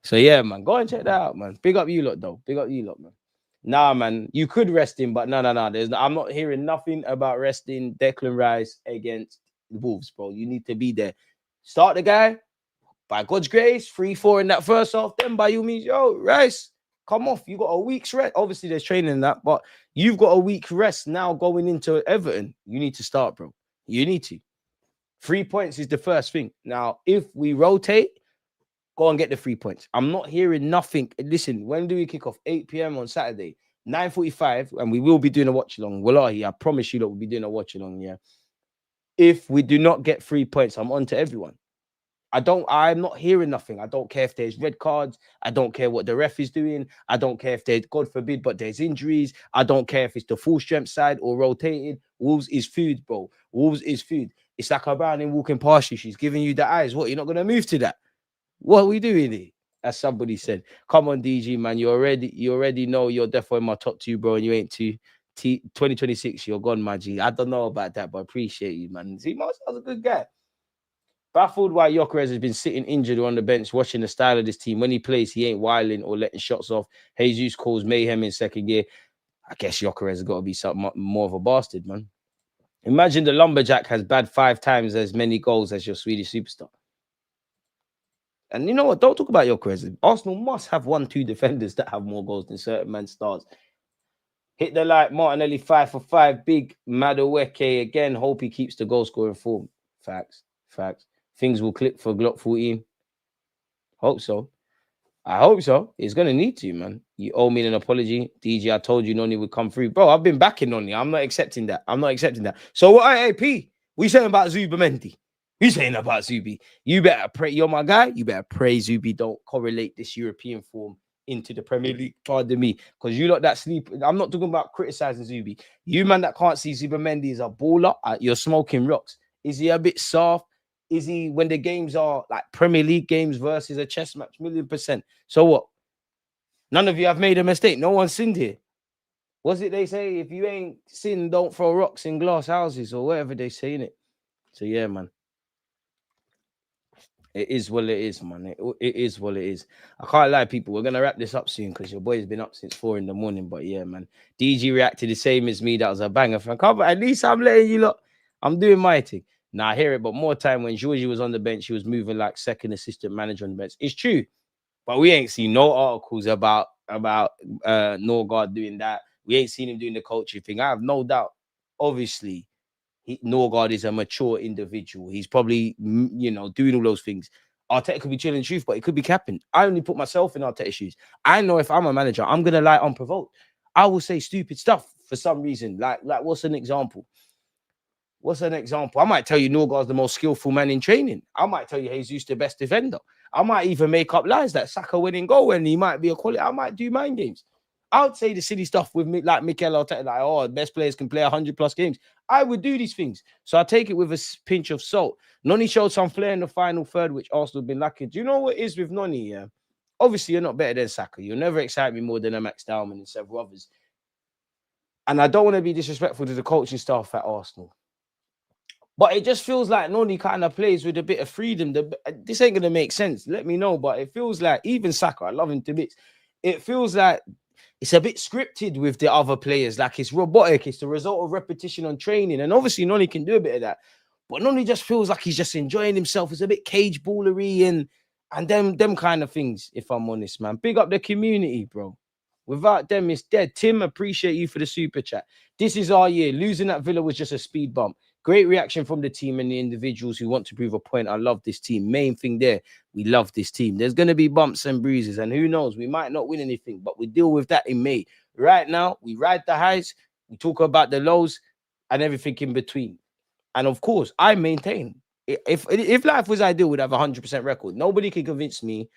So yeah, man, go and check that out, man. Big up you lot, though. Big up you lot, man. Nah, man, you could rest him, but no. I'm not hearing nothing about resting Declan Rice against Wolves, bro. You need to be there. Start the guy, by God's grace, 3-4 in that first half. Then by you means, Rice, come off. You got a week's rest. Obviously, there's training in that, but you've got a week rest now going into Everton. You need to start, bro. You need to. 3 points is the first thing. Now, if we rotate, go and get the 3 points. I'm not hearing nothing. Listen, when do we kick off? 8 p.m. on Saturday, 9:45, and we will be doing a watch along. Wallahi, I promise you that we'll be doing a watch along. Yeah. If we do not get 3 points, I'm on to everyone. I'm not hearing nothing. I don't care if there's red cards. I don't care what the ref is doing. I don't care if there's, God forbid, but there's injuries. I don't care if it's the full strength side or rotated. Wolves is food, bro. Wolves is food. It's like a Browning walking past you. She's giving you the eyes. What? You're not going to move to that? What are we doing here? As somebody said, come on, DG, man. You already know you're definitely in my top two, bro, and you ain't too. 2026, you're gone, my G. I don't know about that, but appreciate you, man. See, Marcel's a good guy. Baffled why Gyokeres has been sitting injured or on the bench, watching the style of this team. When he plays, he ain't wilding or letting shots off. Jesus calls mayhem in second gear. I guess Gyokeres has got to be something more of a bastard, man. Imagine the Lumberjack has bad 5 times as many goals as your Swedish superstar. And you know what? Don't talk about Gyokeres. Arsenal must have 1-2 defenders that have more goals than certain man stars. Hit the like Martinelli 5 for 5. Big Madueke again. Hope he keeps the goal scoring form. Facts. Things will click for Glock 14. Hope so. I hope so. He's gonna need to, man. You owe me an apology, DG. I told you Noni would come through, bro. I've been backing Noni. I'm not accepting that. I'm not accepting that. So what? AP? We saying about Zubamendi? You saying about Zubi? You better pray. You're my guy. You better pray Zubi don't correlate this European form into the Premier League. Pardon me, because you lot that sleep. I'm not talking about criticizing Zubi. You man that can't see Zubamendi is a baller. You're smoking rocks. Is he a bit soft? Is he when the games are like Premier League games versus a chess match? 1,000,000%. So what? None of you have made a mistake. No one sinned here. What's it they say? If you ain't sinned, don't throw rocks in glass houses or whatever they say in it. So yeah, man. It is what it is, man. It is what it is. I can't lie, people. We're gonna wrap this up soon because your boy's been up since 4 in the morning. But yeah, man. DG reacted the same as me. That was a banger, fan. But at least I'm letting you look. I'm doing my thing. Now I hear it, but more time when Georgie was on the bench, he was moving like second assistant manager on the bench. It's true, but we ain't seen no articles about Norgaard doing that. We ain't seen him doing the coaching thing. I have no doubt. Obviously, Norgaard is a mature individual. He's probably, doing all those things. Arteta could be chilling the truth, but it could be capping. I only put myself in Arteta's shoes. I know if I'm a manager, I'm going to lie unprovoked. I will say stupid stuff for some reason. Like what's an example? What's an example? I might tell you Norgaard's the most skillful man in training. I might tell you Jesus the best defender. I might even make up lies that Saka winning goal when he might be a quality. I might do mind games. I would say the silly stuff with me, like Mikel Arteta, like, oh, best players can play 100+ games. I would do these things. So I take it with a pinch of salt. Noni showed some flair in the final third, which Arsenal have been lacking. Do you know what it is with Noni? Yeah? Obviously, you're not better than Saka. You'll never excite me more than a Max Dowman and several others. And I don't want to be disrespectful to the coaching staff at Arsenal. But it just feels like Noni kind of plays with a bit of freedom. This ain't going to make sense. Let me know. But it feels like, even Saka, I love him to bits. It feels like it's a bit scripted with the other players. Like it's robotic. It's the result of repetition on training. And obviously, Noni can do a bit of that. But Noni just feels like he's just enjoying himself. It's a bit cage ballery and them kind of things, if I'm honest, man. Big up the community, bro. Without them, it's dead. Tim, appreciate you for the super chat. This is our year. Losing at Villa was just a speed bump. Great reaction from the team and the individuals who want to prove a point. I love this team. Main thing there, we love this team. There's going to be bumps and bruises, and who knows, we might not win anything, but we deal with that in May. Right now, we ride the highs, we talk about the lows, and everything in between. And of course, I maintain, if life was ideal, we'd have a 100% record. Nobody can convince me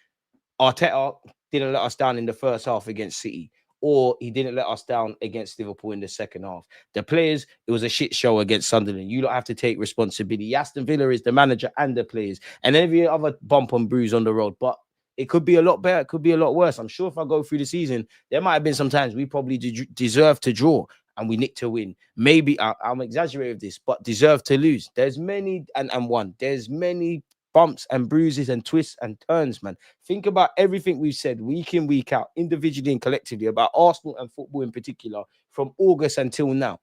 Arteta didn't let us down in the first half against City, or he didn't let us down against Liverpool in the second half. The players, it was a shit show against Sunderland. You don't have to take responsibility. Aston Villa is the manager and the players, and every other bump and bruise on the road. But it could be a lot better. It could be a lot worse. I'm sure if I go through the season, there might have been some times we probably deserve to draw and we nick to win. Maybe I'm exaggerating with this, but deserve to lose. There's many and one. There's many bumps and bruises and twists and turns, man. Think about everything we've said week in, week out, individually and collectively about Arsenal and football in particular from August until now.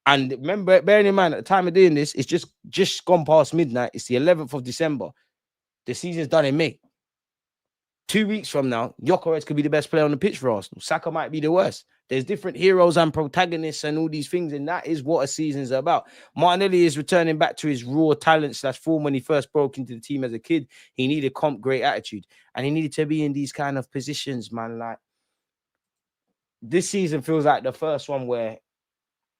And remember, bearing in mind, at the time of doing this, it's just gone past midnight. It's the 11th of December. The season's done in May. 2 weeks from now, Gyokeres could be the best player on the pitch for Arsenal. Saka might be the worst. There's different heroes and protagonists and all these things, and that is what a season's about. Martinelli is returning back to his raw talent / form when he first broke into the team as a kid. He needed great attitude, and he needed to be in these kind of positions, man. Like, this season feels like the first one where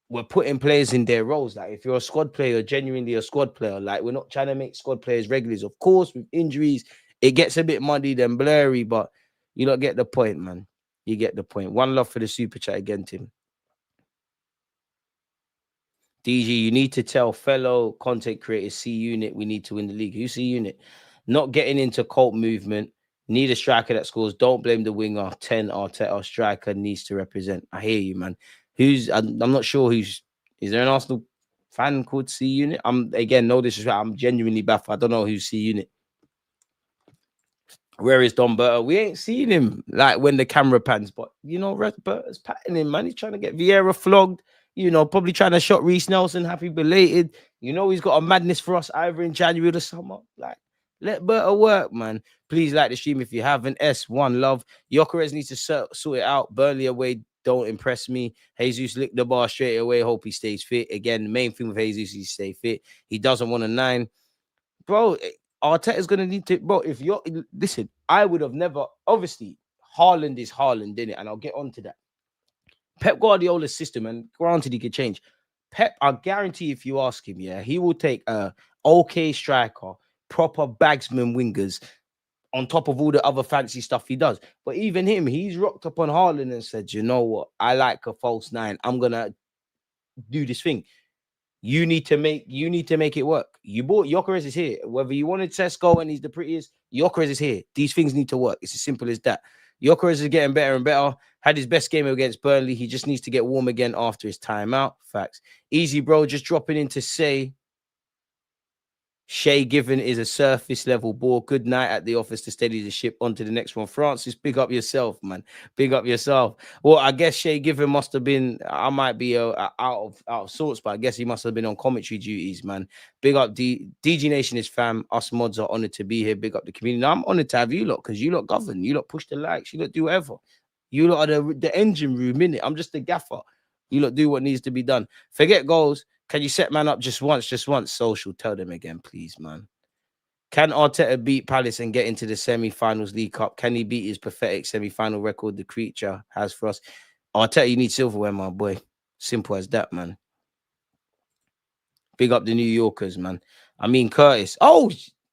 we're putting players in their roles. Like, if you're a squad player, you're genuinely a squad player. Like, we're not trying to make squad players regulars. Of course, with injuries, it gets a bit muddied and blurry, but you don't get the point, man. You get the point. One love for the super chat again, Tim. DG, you need to tell fellow content creators, C Unit, we need to win the league. Who's C Unit? Not getting into cult movement. Need a striker that scores. Don't blame the winger. 10 Arteta striker needs to represent. I hear you, man. I'm not sure who's. Is there an Arsenal fan called C Unit? Again, no disrespect. I'm genuinely baffled. I don't know who's C Unit. Where is Don Berta? We ain't seen him like when the camera pans, but Berta's patting him, man. He's trying to get Vieira flogged, probably trying to shot Reece Nelson, happy belated. He's got a madness for us either in January or the summer. Like, let Berta work, man. Please like the stream if you haven't. S1 love. Gyokeres needs to sort it out. Burnley away don't impress me. Jesus licked the bar straight away. Hope he stays fit. Again, the main thing with Jesus is he stay fit. He doesn't want a 9. Bro, Arteta's gonna need to, bro. If you're listen, I would have never. Obviously, Haaland is Haaland, didn't it? And I'll get on to that. Pep Guardiola's system, and granted, he could change. Pep, I guarantee, if you ask him, yeah, he will take a okay striker, proper bagsman wingers, on top of all the other fancy stuff he does. But even him, he's rocked up on Haaland and said, you know what? I like a false nine. I'm gonna do this thing. You need to make it work. You bought Gyokeres is here. Whether you wanted Tesco and he's the prettiest, Gyokeres is here. These things need to work. It's as simple as that. Gyokeres is getting better and better. Had his best game against Burnley. He just needs to get warm again after his timeout. Facts. Easy, bro. Just dropping in to say Shay Given is a surface level ball. Good night at the office to steady the ship on to the next one. Francis, big up yourself, man. Big up yourself. Well, I guess Shay Given must have been. I might be out of sorts, but I guess he must have been on commentary duties, man. Big up DG Nation is fam. Us mods are honored to be here. Big up the community. Now, I'm honored to have you lot because you lot govern. You lot push the likes. You lot do whatever. You lot are the engine room, innit? I'm just the gaffer. You lot do what needs to be done. Forget goals. Can you set man up just once? Social. Tell them again, please, man. Can Arteta beat Palace and get into the semi-finals League Cup? Can he beat his pathetic semi-final record the creature has for us? Arteta, you need silverware, my boy. Simple as that, man. Big up the New Yorkers, man. I mean, Curtis. Oh,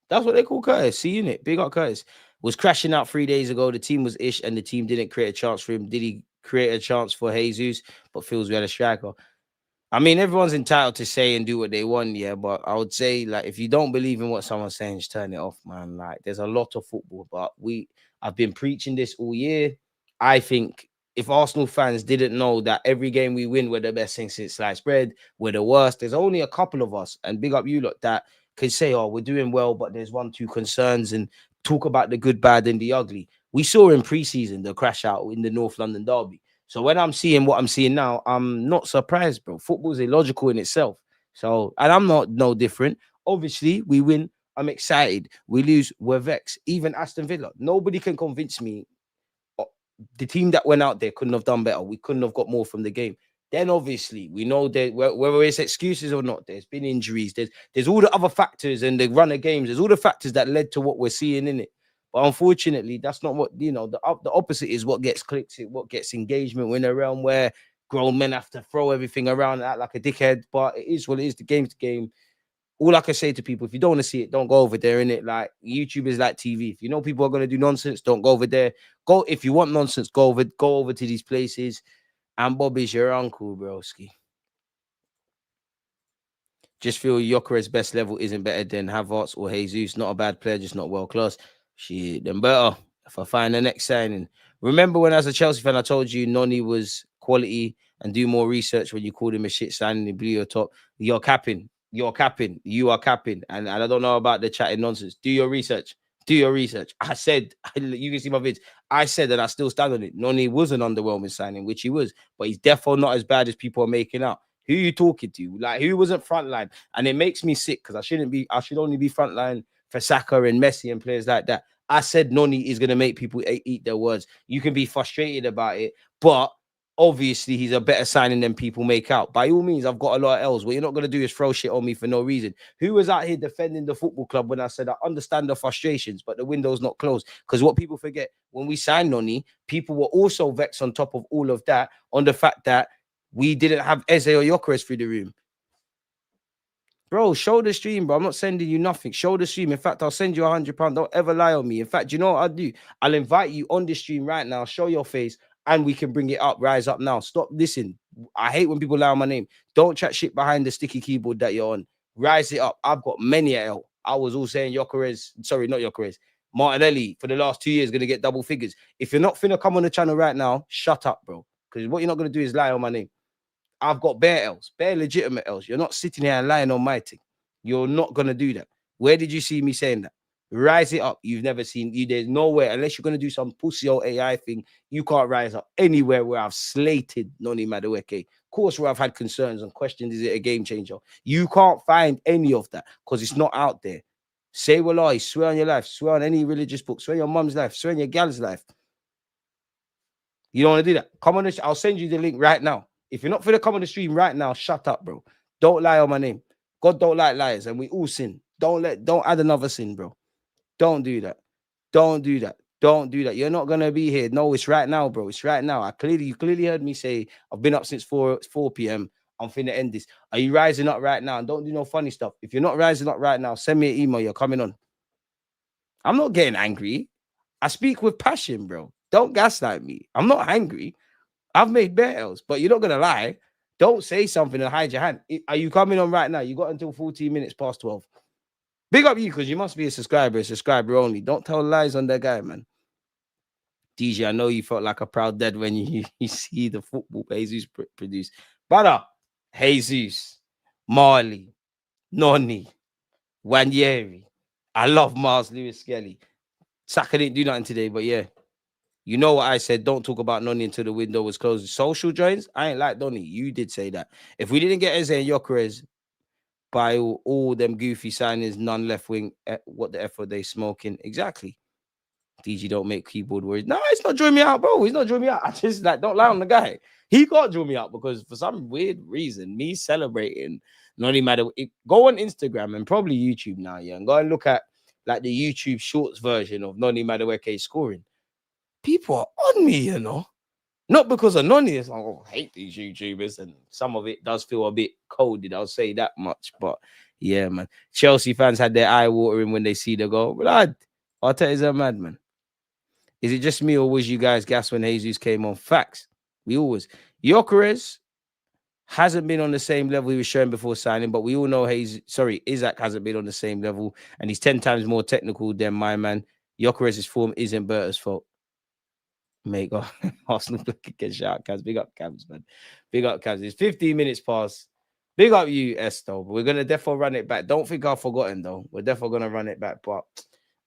that's what they call Curtis. See unit. Big up Curtis. Was crashing out 3 days ago. The team was ish and the team didn't create a chance for him. Did he create a chance for Jesus? But feels we had a striker. I mean, everyone's entitled to say and do what they want, yeah. But I would say, like, if you don't believe in what someone's saying, just turn it off, man. Like, there's a lot of football, but I've been preaching this all year. I think if Arsenal fans didn't know that every game we win, we're the best thing since sliced bread, we're the worst. There's only a couple of us, and big up you lot, that could say, oh, we're doing well, but there's 1-2 concerns, and talk about the good, bad, and the ugly. We saw in preseason the crash out in the North London derby. So when I'm seeing what I'm seeing now, I'm not surprised, bro. Football's illogical in itself. So, and I'm not no different. Obviously, we win. I'm excited. We lose. We're vexed. Even Aston Villa. Nobody can convince me. The team that went out there couldn't have done better. We couldn't have got more from the game. Then obviously we know that whether it's excuses or not, there's been injuries. There's all the other factors and the run of games. There's all the factors that led to what we're seeing in it. But unfortunately, that's not what, the opposite is what gets clicks, what gets engagement. We're in a realm where grown men have to throw everything around and act like a dickhead. But it is what it is. The game's the game. All I can say to people, if you don't want to see it, don't go over there, in it. Like, YouTube is like TV. If you know people are going to do nonsense, don't go over there. Go, if you want nonsense, go over to these places. And Bobby's your uncle, broski. Just feel Gyokeres' best level isn't better than Havertz or Jesus. Not a bad player, just not world class. Shit, then better if I find the next signing. Remember when, as a Chelsea fan, I told you Noni was quality and do more research when you called him a shit signing, he blew your top. You're capping. You're capping. You are capping. And I don't know about the chatting nonsense. Do your research. Do your research. I said, you can see my vids. I said, and I still stand on it. Noni was an underwhelming signing, which he was, but he's definitely not as bad as people are making out. Who are you talking to? Like, who wasn't frontline? And it makes me sick because I should only be frontline for Saka and Messi and players like that. I said Noni is going to make people eat their words. You can be frustrated about it, but obviously he's a better signing than people make out. By all means, I've got a lot of L's. What you're not going to do is throw shit on me for no reason. Who was out here defending the football club when I said I understand the frustrations, but the window's not closed? Because what people forget, when we signed Noni, people were also vexed on top of all of that on the fact that we didn't have Eze or Gyokeres through the room. Bro, show the stream, bro. I'm not sending you nothing. Show the stream. In fact, I'll send you £100. Don't ever lie on me. In fact, you know what I'll do? I'll invite you on the stream right now. Show your face, and we can bring it up. Rise up now. Stop. Listen, I hate when people lie on my name. Don't chat shit behind the sticky keyboard that you're on. Rise it up. I've got many L. I was all saying Gyokeres. Sorry, not Gyokeres. Martinelli for the last 2 years going to get double figures. If you're not finna come on the channel right now, shut up, bro. Because what you're not going to do is lie on my name. I've got bare L's, bare legitimate L's. You're not sitting here and lying on my thing. You're not going to do that. Where did you see me saying that? Rise it up. You've never seen you. There's nowhere, unless you're going to do some pussy old AI thing, you can't rise up anywhere where I've slated Noni Madueke. Of course, where I've had concerns and questions, is it a game changer? You can't find any of that because it's not out there. Say wallahi, swear on your life, swear on any religious book, swear on your mum's life, swear on your gal's life. You don't want to do that? Come on, I'll send you the link right now. If you're not for the come on the stream right now, shut up, bro. Don't lie on my name. God don't like liars, and we all sin. Don't add another sin, bro. Don't do that. Don't do that. Don't do that. You're not gonna be here. No, it's right now, bro. It's right now. You clearly heard me say I've been up since 4 p.m. I'm finna end this. Are you rising up right now? And don't do no funny stuff. If you're not rising up right now, send me an email. You're coming on. I'm not getting angry. I speak with passion, bro. Don't gaslight me. I'm not angry. I've made battles, but you're not gonna lie. Don't say something and hide your hand. Are you coming on right now? You got until 14 minutes past 12. Big up you, because you must be a subscriber only. Don't tell lies on that guy, man. DJ, I know you felt like a proud dad when you see the football Jesus produced. Brother, Jesus, Marley, Noni, Wanyeri. I love Mars Lewis Skelly. Saka didn't do nothing today, but yeah. You know what I said? Don't talk about Noni until the window was closed. Social joins? I ain't like Noni. You did say that. If we didn't get Eze and Gyokeres by all them goofy signings, none left wing, what the F are they smoking? Exactly. DG don't make keyboard words. No, it's not drawing me out, bro. He's not drawing me out. I just like don't lie on the guy. He can't draw me out because for some weird reason, me celebrating Noni Madueke. Go on Instagram and probably YouTube now, yeah, and go and look at like the YouTube Shorts version of Noni Madueke scoring. People are on me, you know. Not because of Noni. It's like, oh, I hate these YouTubers, and some of it does feel a bit coded. I'll say that much. But yeah, man. Chelsea fans had their eye watering when they see the goal. But Arteta's a madman. Is it just me or was you guys gassed when Jesus came on? Facts. We always. Gyokeres hasn't been on the same level he was showing before signing, but we all know Isaac hasn't been on the same level, and he's 10 times more technical than my man. Gyokeres' form isn't Berta's fault. Mate, God, Arsenal get shout Cavs. Big up Cavs, man. Big up Cavs. It's 15 minutes past. Big up you, Esto. We're gonna definitely run it back. Don't think I've forgotten though. We're definitely gonna run it back. But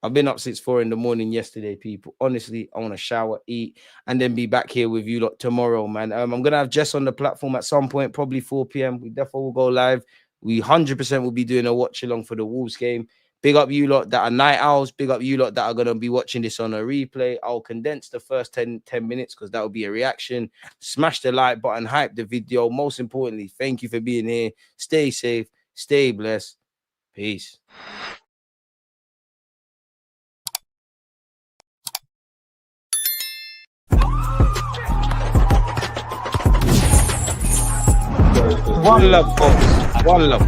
I've been up since 4 in the morning yesterday, people. Honestly, I want to shower, eat, and then be back here with you lot tomorrow, man. I'm gonna have Jess on the platform at some point, probably 4 p.m. We definitely will go live. We 100% will be doing a watch along for the Wolves game. Big up you lot that are night owls. Big up you lot that are going to be watching this on a replay. I'll condense the first 10 minutes because that will be a reaction. Smash the like button, hype the video. Most importantly, thank you for being here. Stay safe, stay blessed. Peace. One love, folks. One love.